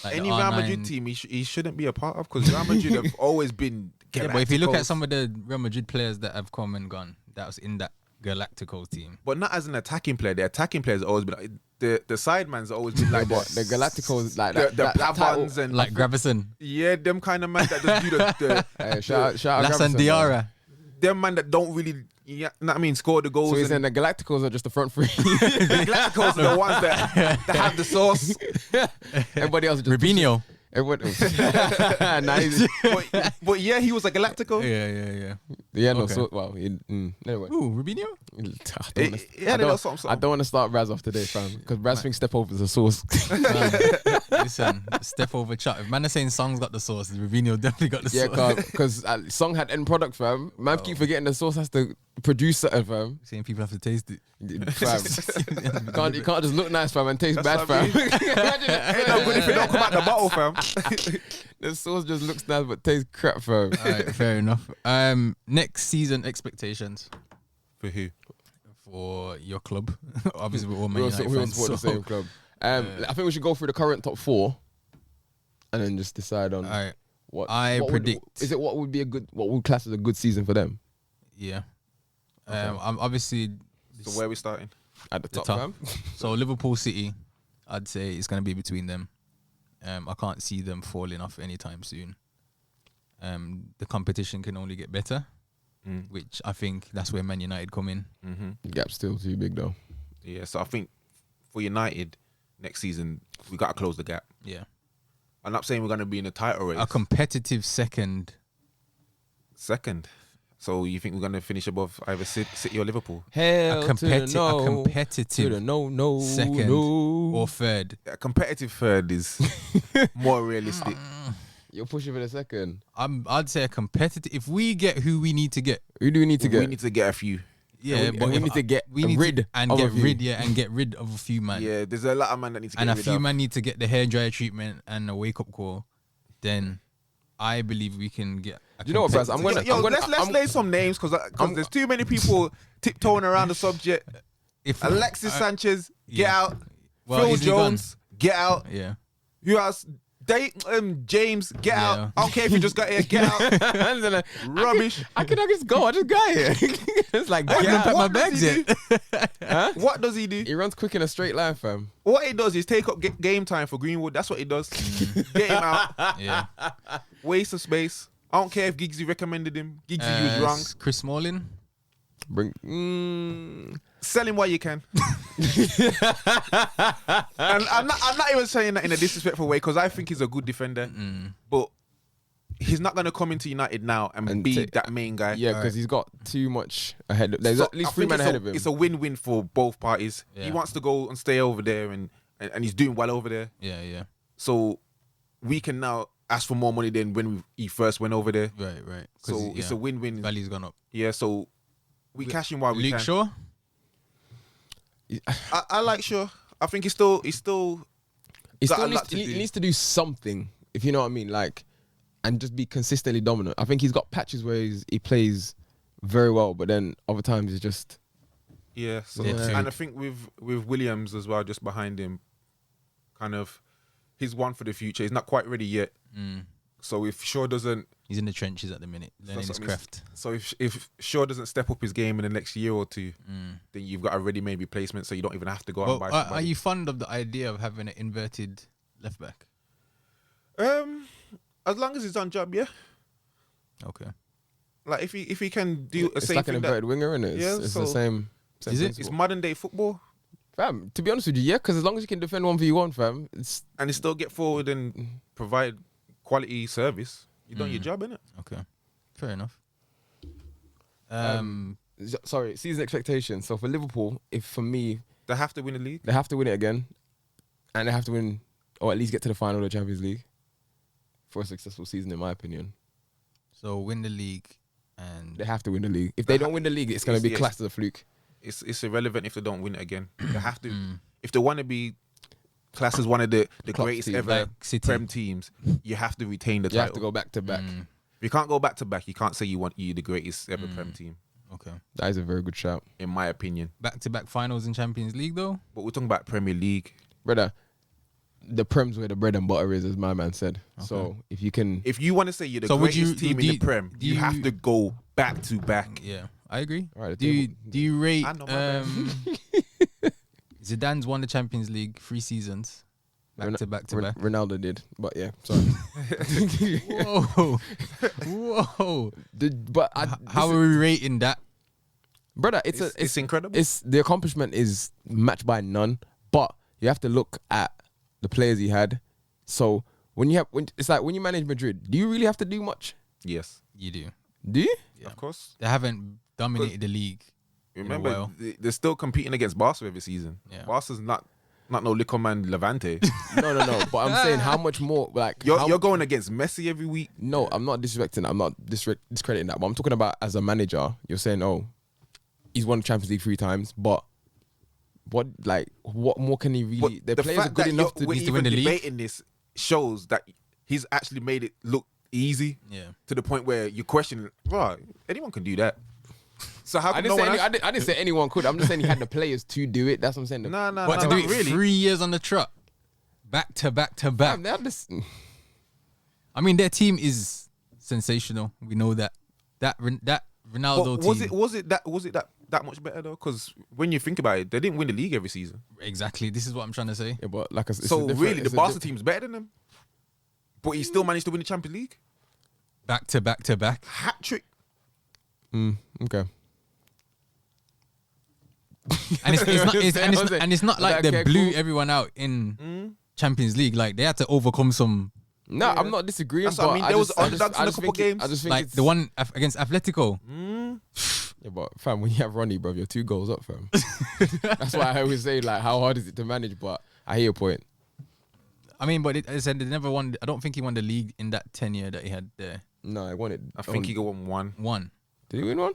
Like any the Real R9. Madrid team, he shouldn't be a part of, because Real Madrid have always been Galacticos. Yeah, but if you look at some of the Real Madrid players that have come and gone, that was in that Galacticos team. But not as an attacking player. The attacking players have always been like, the side man's always been like But the Galacticos, like the that title- Pavons and Like Gravison, yeah, them kind of man that just do the Hey, shout out Lassan Gravison, Diarra. them man that don't really, you know what I mean, score the goals. So he's saying and the Galacticos are just the front three. the Galacticos are the ones that have the sauce. Everybody else is just Rubinho. Everybody, nice. But yeah, he was a Galactico. Yeah. Yeah, no. Okay. So well, anyway. Ooh, Rubinho? I don't want to start Raz off today, fam, because Raz thinks step over is a source. Listen, step over chat. If man is saying Song's got the sauce, Rubinho definitely got the Yeah, sauce. because Song had end product, fam. Man keep forgetting the sauce has to produce something, fam. Saying people have to taste it. Fam. You can't just look nice, fam, and taste That's bad, what I fam. Imagine Ain't no good if it don't come out the bottle, fam. the sauce just looks nice but tastes crap, fam. Alright, fair enough. Next season expectations For who? for your club. Obviously, we're all Man We all United fans. support the so- same club. I think we should go through the current top 4 and then just decide on Alright, what I what predict- what would class as a good season for them yeah. I'm obviously So where are we starting? at the The top, top. fam. so Liverpool City. I'd say it's gonna be between them. I can't see them falling off anytime soon. The competition can only get better, which I think that's where Man United come in. The gap's still too big though. Yeah, so I think for United next season we gotta close the gap. Yeah, I'm not saying we're gonna be in the title race. a competitive second. So you think we're gonna finish above either City or Liverpool? Hell A competitive to the no second no. or third. A competitive third is more realistic. You're pushing for the second. I'd say a competitive. If we get who we need to get, Who do we need to We get? need to get a few. Yeah, but we need to get rid of a few man. Yeah, there's a lot of man that need to get And rid a of. few man need to get the hairdryer treatment and a wake up call. Then I believe we can get. You know what, Braz? Let's lay some names because there's too many people tiptoeing around the subject. If Alexis Sanchez, get out. Well, Phil is he Jones, get out. Yeah. Who else? James, get out. I don't care if you just got here, get out. Rubbish. I can just go. I just got here. It's like, I haven't packed my What does bags he yet. huh? What does he do? He runs quick in a straight line, fam. What he does is take up game time for Greenwood. That's what he does. Get him out. Yeah. Waste of space. I don't care if Giggsy recommended him. Giggsy was wrong. Chris Smalling. Sell him while you can. And I'm not even saying that in a disrespectful way because I think he's a good defender. But he's not going to come into United now and be that main guy. Yeah, because he's got too much ahead. There's at least 3 men ahead of him. It's a win-win for both parties. Yeah. He wants to go and stay over there and he's doing well over there. Yeah. So we can now ask for more money than when he first went over there. Right. So it's a win-win. Value's gone up. Yeah, so we cash in while we Luke can. Shaw. I like Shaw. I think he still He got still a lot to he do. needs to do something, if you know what I mean, like, and just be consistently dominant. I think he's got patches where he plays very well, but then other times he's just Yeah, so, Yeah. and I think with Williams as well, just behind him, kind of, he's one for the future. He's not quite ready yet. So if Shaw doesn't, He's in the trenches at the minute, learning his craft. So if Shaw doesn't step up his game in the next year or two, then you've got a ready-made replacement, so you don't even have to go out and buy somebody. Are you fond of the idea of having an inverted left back? As long as he's on job, yeah. Okay. Like if he can do the it's same like an thing inverted winger, isn't it? Yeah, It's so- the same. Is it? it's principle. modern day football, Fam, to be honest with you, yeah, because as long as you can defend 1v1, fam, it's and he still get forward and provide quality service. You done your job, innit? Okay. Fair enough. sorry, season expectations. So for Liverpool, if for me, They have to win the league. they have to win it again, and they have to win, or at least get to the final of the Champions League for a successful season, in my opinion. So win the league, and They have to win the league. If they don't win the league, it's going to be Yes. classed as a fluke. It's irrelevant if they don't win it again. They have to. If they want to be classed as one of the Top greatest team, ever like City. Prem teams, you have to retain the You title. have to go back to back. If you can't go back to back, you can't say you the greatest ever Prem team, okay, That is a very good shout. in my opinion. back-to-back finals in Champions League though. But we're talking about Premier League. Brother, the Prem's where the bread and butter is, as my man said. So if you can... If you want to say you're the So would greatest you- team do in the you- Prem, do you have you- to go back to back. Yeah, I agree. All right, do you rate I know my bad. Zidane's won the Champions League 3 seasons, back to back to back. Ronaldo did, but yeah, sorry. Whoa, whoa! How are we rating that? Brother, It's incredible. It's the accomplishment is matched by none, but you have to look at the players he had. So it's like when you manage Madrid, do you really have to do much? Yes, You do. Do you? Yeah. of course. They haven't dominated the league. Remember, while. they're still competing against Barca every season. Yeah. Barca's not no little man Levante. No. But I'm saying how much more, like... You're going against Messi every week. No, I'm not disrespecting. I'm not discrediting that. But I'm talking about as a manager. You're saying, oh, he's won the Champions League 3 times, but what more can he really? But The players are fact good that enough to we're to even win the league. debating this shows that he's actually made it look easy. Yeah. To the point where you question, right? Anyone can do that. So how I come didn't, no say one? I didn't say anyone could. I'm just saying he had the players to do it. That's what I'm saying. No, But to do it really. 3 years on the trot, back to back to back. Damn, they had this- I mean, their team is sensational. We know that. That Ronaldo But team. was it that much better though? Because when you think about it, they didn't win the league every season. Exactly. This is what I'm trying to say. Yeah, but like I said, So really, the Barca team's better than them. But he still managed to win the Champions League. Back to back to back. Hat trick. Okay. And it's not like they Okay, blew cool. everyone out in Champions League. Like they had to overcome some, No, I'm not disagreeing. That's what I but mean. There was just- I underdogs just- I in a just couple think it- games. I just think like it's, the one against Atletico. Yeah, but fam, when you have Ronnie, bro, you're 2 goals up, fam. That's why I always say, like, how hard is it to manage? But I hear your point. I mean, but I said they never won. I don't think he won the league in that tenure that he had there. No, I wanted. I think he got one. One. Did he win one?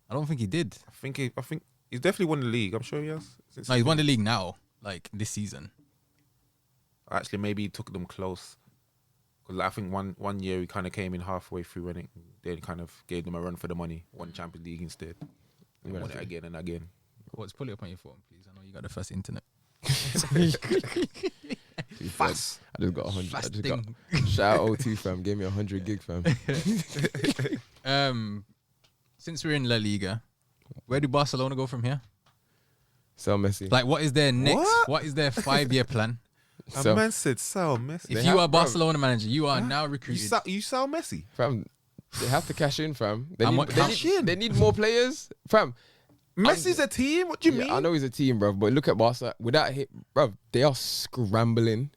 I don't think he did. I think he's definitely won the league. I'm sure he has. No, he's won the league now, like this season. Actually, maybe he took them close. Because I think one year he kind of came in halfway through and they kind of gave them a run for the money. Won Champions League instead. And won it again and again. Let's pull it up on your phone, please. I know you got the first internet. Fast. I just got 100. I just got shout out O2 fam. Gave me 100 gig fam. Since we're in La Liga, where do Barcelona go from here? Sell Messi. Like, what is their next? What is their 5-year plan? A man said sell Messi. If you are Barcelona manager, you are now recruited. You sell Messi? Fam, they have to cash in, fam. They need more players, fam. Messi's a team? What do you mean? I know he's a team, bro, but look at Barca. Without him, bro, they are scrambling.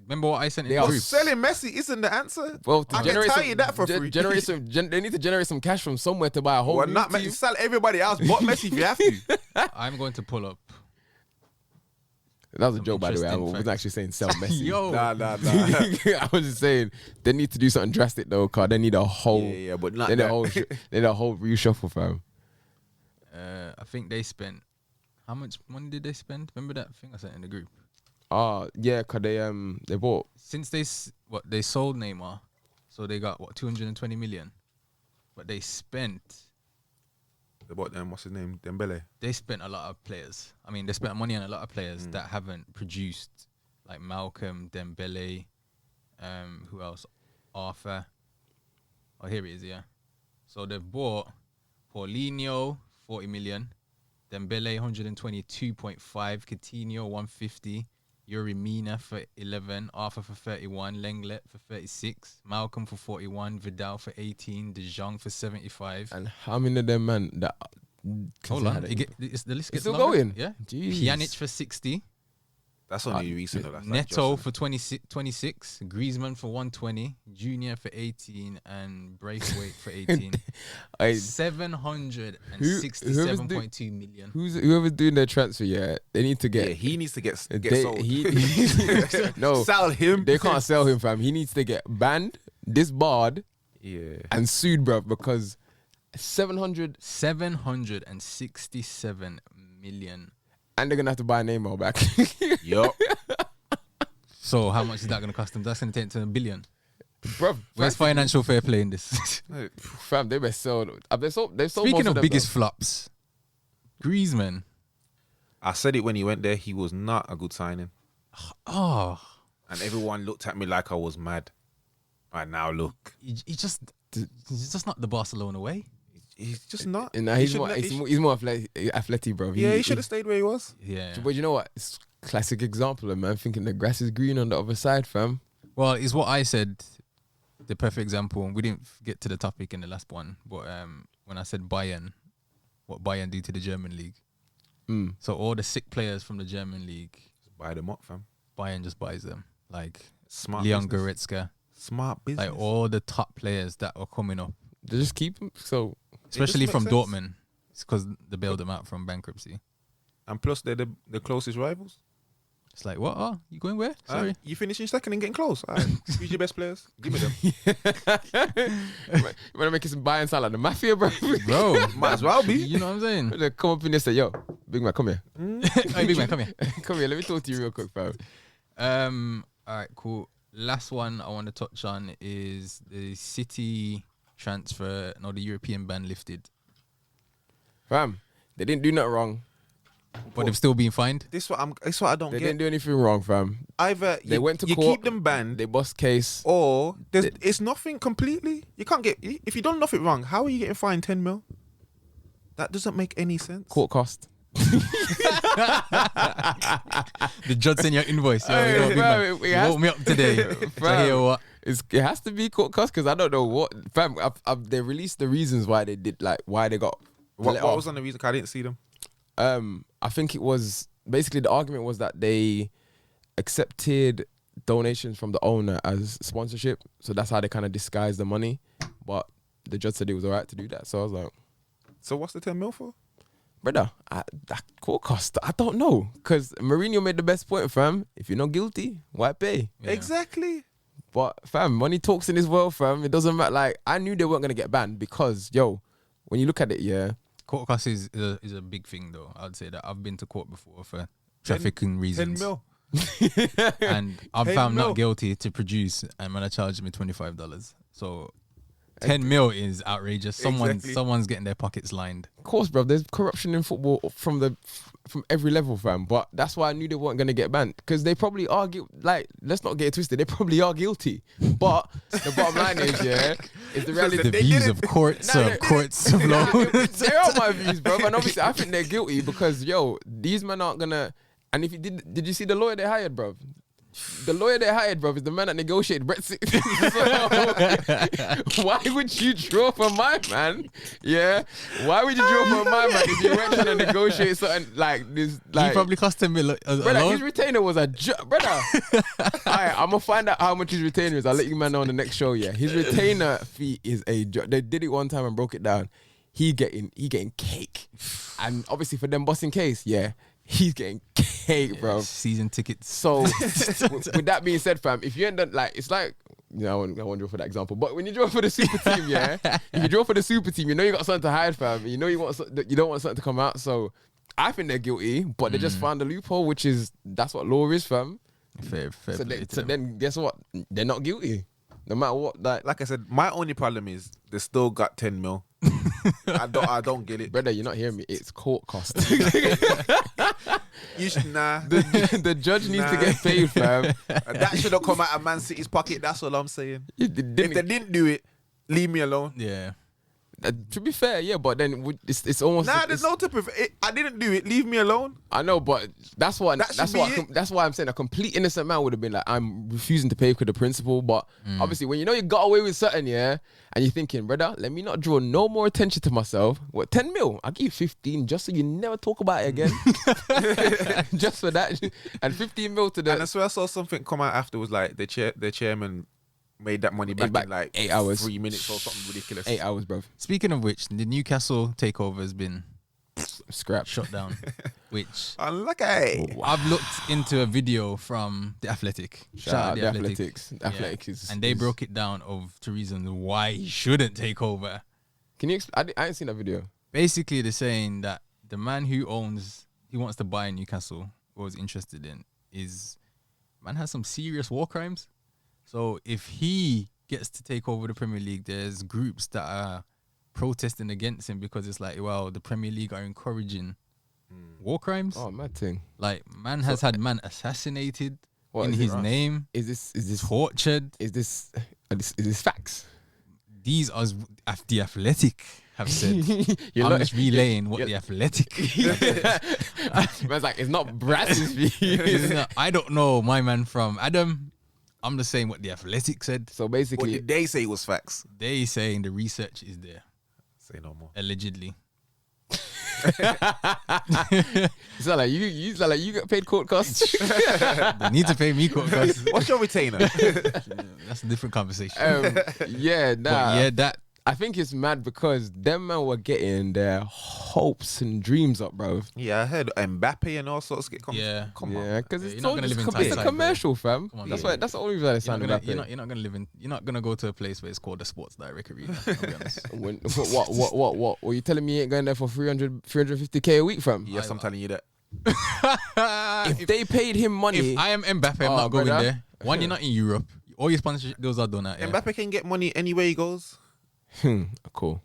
Remember what I sent in They the are group? Selling Messi isn't the answer. Well, I can tell you that for free. They need to generate some cash from somewhere to buy a whole Well, new not team. Messi. Sell everybody else but Messi if you have to. I'm going to pull up. That was a joke, by the way. I interesting wasn't actually saying sell Messi. Yo. Nah. I was just saying they need to do something drastic though, cause they need a whole. Yeah, but not they need that. they need a whole reshuffle, fam. I think they spent. How much money did they spend? Remember that thing I sent in the group? Yeah, cause they bought. Since they sold Neymar, so they got 220 million, but they spent. They bought them. What's his name? Dembele. They spent a lot of players. I mean, they spent money on a lot of players that haven't produced, like Malcolm, Dembele, who else? Arthur. Oh, here it is. Yeah. So they've bought Paulinho 40 million, Dembele 122.5, Coutinho 150, Yuri Mina for 11, Arthur for 31, Lenglet for 36, Malcolm for 41, Vidal for 18, De Jong for 75. And how many of them, man? That Hold on, the list gets still longer. going? Yeah. Jeez. Pjanic for 60, That's only recent. Though. That's Neto like for 26, Griezmann for 120, Junior for 18, and Braithwaite for 18. 767.2 million. Whoever's doing their transfer, they need to get. Yeah, he needs to get sold. No, sell him. they can't sell him, fam. He needs to get banned, disbarred, and sued, bro, because 767 million. and they're gonna have to buy Neymar back. Yup. So how much is that going to cost them? That's going to take to $1 billion. Bro, Where's financial fair play in this? fam, they best sell. They've sold Speaking most of them, biggest bro. flops, Griezmann. I said it when he went there. He was not a good signing. Oh, And everyone looked at me like I was mad. Right now, look. he's just not the Barcelona way. He's just not. Nah, he's more athletic, bro. He should have stayed where he was. Yeah. But you know what? It's a classic example of man thinking the grass is green on the other side, fam. Well, it's what I said. The perfect example. We didn't get to the topic in the last one, but when I said Bayern, what Bayern do to the German league. So all the sick players from the German league, Buy them up, fam. Bayern just buys them. Like Smart Leon business. Goretzka, Smart business. like all the top players that are coming up, They just keep them. So especially makes from sense. Dortmund. It's because they bailed them out from bankruptcy. And plus, they're the closest rivals. It's like, what? Oh, you going where? Sorry. You finishing second and getting close. All right. Who's your best players? Give me them. you want to make it some Bayern sound like the mafia, bro? Bro, Might as well be. You know what I'm saying? They come up in there and say, yo, big man, come here. Hey, big man, come here. Come here, let me talk to you real quick, fam. All right, cool. Last one I want to touch on is the City transfer, the European ban lifted, Fam, they didn't do nothing wrong. but they've still been fined. This what I don't They get. didn't do anything wrong, fam. Either They went to you court. keep them banned, They bust case. or it's nothing completely. You can't get if you done nothing wrong. How are you getting fined 10 mil? That doesn't make any sense. Court cost. The judge sent your invoice. Yo, Hey, big bro, man, it you has- woke me up today. So Fam. hear what? It has to be court cost because I don't know what. Fam, they released the reasons why they did, like, why they got. What was on the reason? 'Cause I didn't see them. I think it was basically the argument was that they accepted donations from the owner as sponsorship, so that's how they kind of disguised the money. But the judge said it was alright to do that, so I was like, So what's the 10 mil for? brother, that court cost, I don't know, because Mourinho made the best point, fam. If you're not guilty, why pay? Yeah. Exactly. But fam, money talks in this world, fam. It doesn't matter. Like, I knew they weren't gonna get banned because, yo, when you look at it, yeah, court costs is a big thing though. I'd say that I've been to court before for trafficking reasons. 10 mil. And I'm 10 found mil. not guilty to produce, and man, I charged me $25. So 10 mil is outrageous. Exactly. Someone's getting their pockets lined. Of course, bro. There's corruption in football from every level, fam. But that's why I knew they weren't gonna get banned, because they probably are let's not get it twisted. They probably are guilty. But the bottom line is, is the reality. The views of courts of law. They are my views, bro. And obviously, I think they're guilty because these men aren't gonna. And if you did you see the lawyer they hired, bro? The lawyer they hired, bro, is the man that negotiated Brexit. So, why would you draw for my man? Yeah, why would you draw for my man if you weren't trying to negotiate something like this? Like, He probably cost him brother, his retainer was a brother. Alright, I'm gonna find out how much his retainer is. I'll let you man know on the next show. Yeah, his retainer fee is a joke. They did it one time and broke it down. He getting cake, and obviously for them bossing case, he's getting cake, bro. Season tickets. So, with that being said, fam, if you end up it's like, I won't draw for that example, but when you draw for the super team, if you draw for the super team, you know you got something to hide, fam. You know you don't want something to come out. So, I think they're guilty, but they just found a loophole, that's what law is, fam. Fair So, play to them. then guess what? They're not guilty, no matter what. Like I said, my only problem is they still got 10 mil. I don't get it. Brother, you're not hearing me. It's court cost. You should, nah. The judge needs to get paid, fam. That should have come out of Man City's pocket. That's all I'm saying. If they didn't do it, leave me alone. Yeah. To be fair, but then it's almost There's no tip of it. I didn't do it. Leave me alone. I know, but that's why I'm saying a complete innocent man would have been like, I'm refusing to pay for the principal. But obviously, when you know you got away with something, and you're thinking, brother, let me not draw no more attention to myself. What, 10 mil? I'll give you 15 just so you never talk about it again. Just for that, and 15 mil to the. And I swear I saw something come out afterwards, like the chairman made that money back in like 8 hours, 3 minutes or something ridiculous. 8 hours, bro. Speaking of which, the Newcastle takeover has been Scrap shut down. Which unlucky. I've looked into a video from the Athletic. Shout out the Athletics. Athletics is, and they broke it down of two reasons why he shouldn't take over. Can you? I ain't seen that video. Basically, they're saying that the man who wants to buy Newcastle or is interested in has some serious war crimes. So if he gets to take over the Premier League, there's groups that are protesting against him because it's like, well, the Premier League are encouraging war crimes. Oh, mad thing. Like, man has had man assassinated in is his it, name. Is this tortured? Is this facts? These are the Athletic have said. I'm just relaying what the Athletic. Man's like, it's not Brass's view. I don't know my man from Adam. I'm just saying what the Athletic said. So basically, What did they say was facts? They saying the research is there. Say no more. Allegedly. it's not like you get paid court costs. They need to pay me court costs. What's your retainer? That's a different conversation. But That I think it's mad because them men were getting their hopes and dreams up, bro. Yeah, I heard Mbappe and all sorts get come on. Because you're it's not gonna live in it's a Tyneside, commercial, fam. Come on, That's bro. why. That's the only reason I signed Mbappe. You're not gonna live in. You're not gonna go to a place where it's called the Sports Direct Arena. I'll be honest. What? Were you telling me you ain't going there for 350k a week, fam? Yes, I'm telling you that. If they paid him money, If I am Mbappe, I'm not going brother. there. One, you're not in Europe. All your sponsorship deals are done out here. Mbappe can get money anywhere he goes. Cool.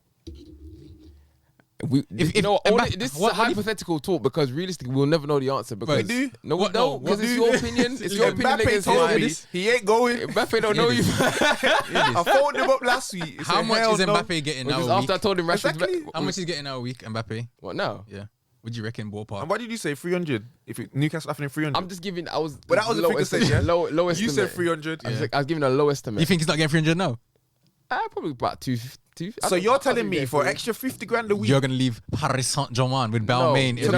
This is a hypothetical talk because realistically we'll never know the answer because We do. No, we What? don't No, because it's your opinion. It's your opinion Mbappe against told me his. he ain't going. Mbappe don't know you. I phoned him up last week. He How said, much "Hell is no." Mbappe getting now Because a after I week? told him Rashford's Exactly. How much is getting now a week, Mbappe? What now? Yeah. Would you reckon ballpark? And what did you say? 300? If Newcastle offering 300? I'm just giving. I was. But that was the figure said, yeah? Low estimate. You said 300. I was giving a low estimate. You think he's not getting 300 now? Probably about 250. So you're telling me for extra 50 grand a week? You're gonna leave Paris Saint-Germain with Balmain you're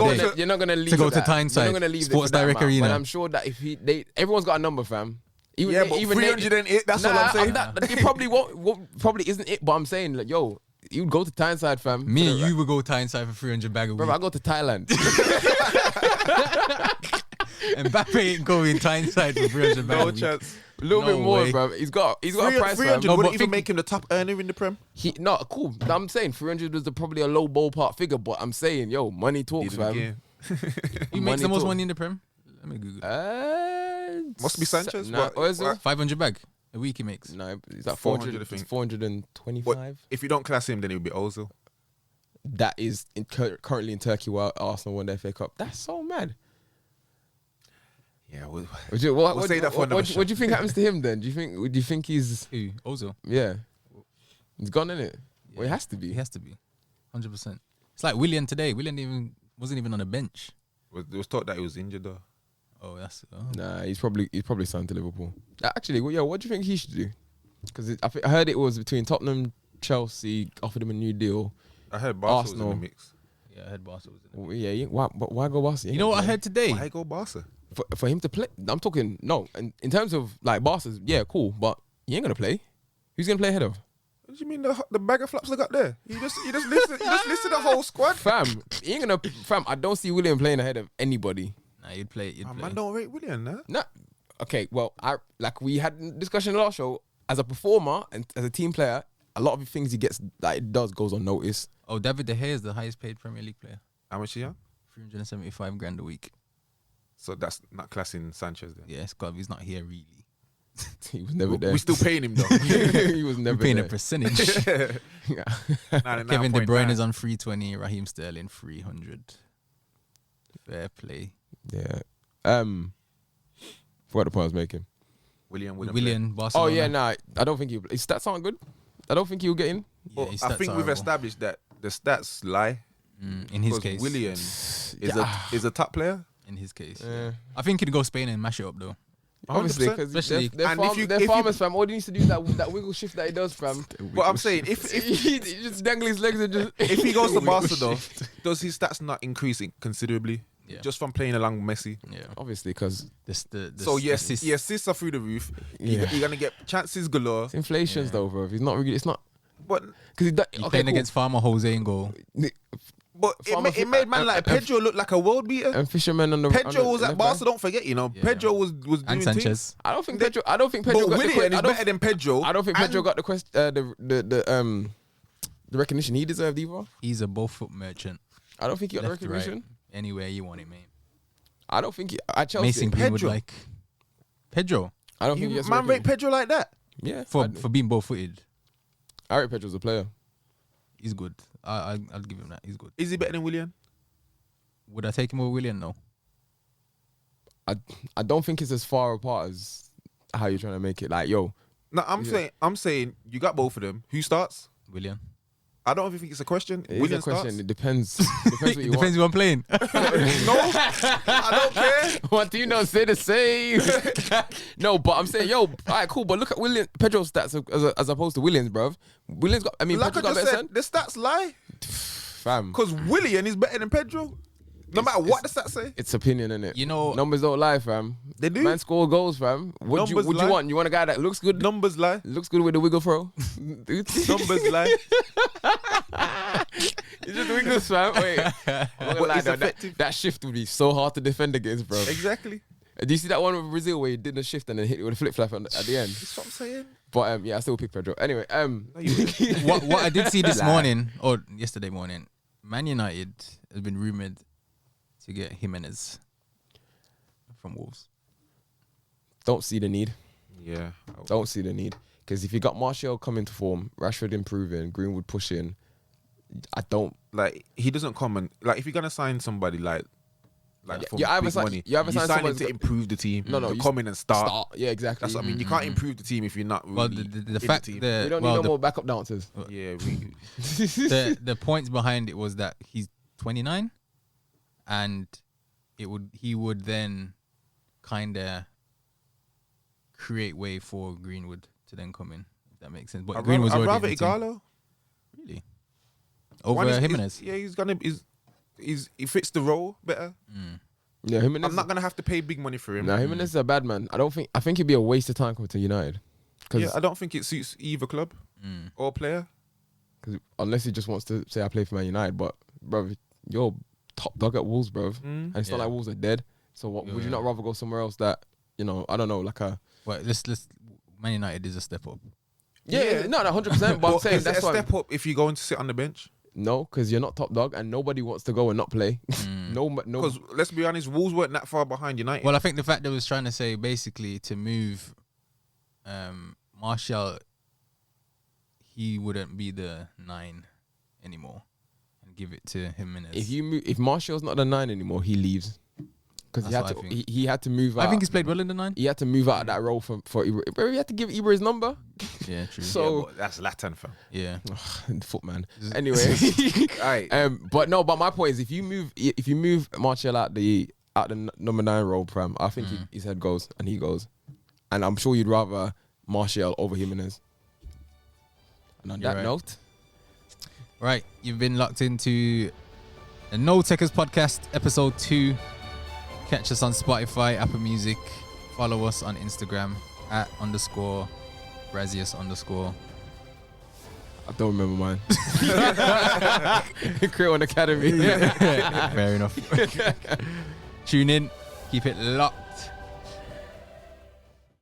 not gonna leave to go with to that. Tyneside, You're not gonna leave Sports it for that Direct amount. Arena. But I'm sure that if everyone's got a number, fam. Yeah, but 300 ain't it. That's all I'm saying. It probably won't. Probably isn't it. But I'm saying, like, yo, you go to Tyneside, fam. Me and you would go Tyneside for 300 bag a week. Bro, I go to Thailand. Mbappe ain't going Tyneside for 300 bag a No week. chance. A little bit more, way. bro. He's got a price, 300 fam. wouldn't even make him the top earner in the Prem. Cool. I'm saying 300 was probably a low ballpark figure, but I'm saying, yo, money talks, Did it fam. again. Who makes the most money in the Prem? Let me Google. Must be Sanchez. Nah, What? 500 bag a week he makes. No, he's like 400, 400, I think. 425. What? If you don't class him, then it would be Ozil. That is currently in Turkey while Arsenal won the FA Cup. That's so mad. Yeah, What that do you think happens to him then? Do you think he's Who? Ozil. yeah? He's gone, innit? Yeah. Well, he has to be. He has to be. 100%. It's like Willian today. Willian wasn't even on the bench. It was thought that he was injured though. Oh, that's. Nah, he's probably signed to Liverpool. Actually, what do you think he should do? Because I heard it was between Tottenham, Chelsea offered him a new deal. I heard Barca Arsenal. was in the mix. Yeah, I heard Barca was in it. Well, yeah, why go Barca? You know what I heard today? Why go Barca? For him to play. I'm talking no. In terms of like Barca's, yeah, cool, but he ain't gonna play. Who's gonna play ahead of? What do you mean the bag of flaps they got there? You just listed the whole squad. Fam, he ain't gonna. Fam, I don't see William playing ahead of anybody. Nah, you'd play. Man, don't rate William, nah. No. Okay, well, we had a discussion in the last show. As a performer and as a team player, a lot of the things he gets that it does goes unnoticed. Oh, David De Gea is the highest paid Premier League player. How much he on? 375 grand a week. So that's not classing Sanchez then. Yeah, he's not here really. He was never there. We're still paying him though. He was never We're paying there. a percentage. Kevin De Bruyne is on 320. Raheem Sterling 300. Fair play. Yeah. What the point I was making? William Barcelona. Oh yeah, nah. I don't think his stats aren't good. I don't think he'll get in. Yeah, his I stats think are we've horrible. established that the stats lie. In his Because case. William is a top player. In his case. Yeah. I think he'd go Spain and mash it up though. Obviously, 100%. because Especially- they're And if you- farmers, fam. All he needs to do is that wiggle shift that he does, fam. But I'm saying if he just dangle his legs and just. if he goes to Barca though, does his stats not increase considerably? Yeah. Just from playing along Messi. Yeah. Obviously, because So yes, assists. the assists are through the roof. Yeah. You're gonna get chances galore. it's inflations though, bro. He's not really. It's not But because You're playing against Farmer Jose in goal. it made man like Pedro look like a world beater. and fishermen on the. Pedro was at left Barca. back. Don't forget, Yeah. Pedro was doing And things. Sanchez. I don't think Pedro. I don't think Pedro But got the. Willian is I don't, better than Pedro. I don't think Pedro And got the recognition he deserved either. He's a both foot merchant. I don't think he got the Left to recognition. right. Anywhere you want it, mate. I don't think he. At Chelsea, Mason Greenwood Pedro. like Pedro I don't think he gets man rate Pedro like that. Yeah, for being both footed. I rate Pedro's a player. He's good. I'll give him that. He's good. Is he better than William? Would I take him over William? No. I don't think it's as far apart as how you're trying to make it. Like, yo, No, I'm saying you got both of them. Who starts? William. I don't even think it's a question. it is William a question. starts. It depends. Depends what It you depends who I'm playing. No, I don't care. want. What do you not say the same? No, but I'm saying, yo, all right, cool. But look at Pedro's stats as opposed to William's, bruv. William's got. I mean, Like I Pedro's got just better said, the stats lie. fam. Because William is better than Pedro. No matter what the stats say. It's opinion, innit? You know- numbers don't lie, fam. They do. Man score goals, fam. What you Numbers lie. want? You want a guy that looks good? Numbers lie. Looks good with the wiggle throw. Numbers lie. It's just wiggles, fam. Wait, I'm not gonna But lie, it's though, effective. that shift would be so hard to defend against, bro. Exactly. Do you see that one with Brazil where he did the shift and then hit it with a flip flap at the end? That's what I'm saying. But yeah, I still pick Pedro. Anyway, what I did see this Lie. morning or yesterday morning, Man United has been rumored to get Jimenez from Wolves. don't see the need. Yeah. Don't see the need. Because if you got Martial coming to form, Rashford improving, Greenwood pushing, I don't. Like he doesn't come and like if you're gonna sign somebody like for you either big sign- money, you either sign sign him somebody to that- improve the team. No, to you come in and start. Yeah, exactly. That's what I mean. You can't improve the team if you're not really Well, in the fact team. that we don't need no more backup dancers. Yeah, the points behind it was that he's 29, and he would then kind of create way for Greenwood to then come in. If that makes sense. But Greenwood's I'd already rather in the team. Igalo. Really over One is- Jimenez. Yeah, he fits the role better. Yeah, Jimenez. I'm not gonna have to pay big money for him. Nah, Jimenez is a bad man. I think it'd be a waste of time coming to United. Yeah, I don't think it suits either club or player. Because unless he just wants to say I play for Man United, but bro, you're top dog at Wolves, bro, and it's not Yeah. like Wolves are dead. So what, would you not rather go somewhere else that I don't know, like a Well, let's Man United is a step up. Yeah. No, 100%. But I'm saying is it that's a why. step up if you go and sit on the bench? No, because you're not top dog, and nobody wants to go and not play. No. Because let's be honest, Wolves weren't that far behind United. Well, I think the fact that was trying to say basically to move Martial, he wouldn't be the 9 anymore, and give it to Jimenez. If Martial's not the 9 anymore, he leaves. Because he had to move out. I think he's played well in the 9. He had to move out of that role for Ibra. Bro, he had to give Ibra his number. Yeah, true. So that's Latin, fam. Yeah. Foot man. Anyway. But my point is if you move Martial out the number 9 role, Pram, I think his head goes and he goes. And I'm sure you'd rather Martial over Jimenez. And on that note. Right, you've been locked into the No Tekkers podcast, episode 2. Catch us on Spotify, Apple Music. Follow us on Instagram @_Brazius_. I don't remember mine. Creole Academy. Fair enough. Tune in. Keep it locked.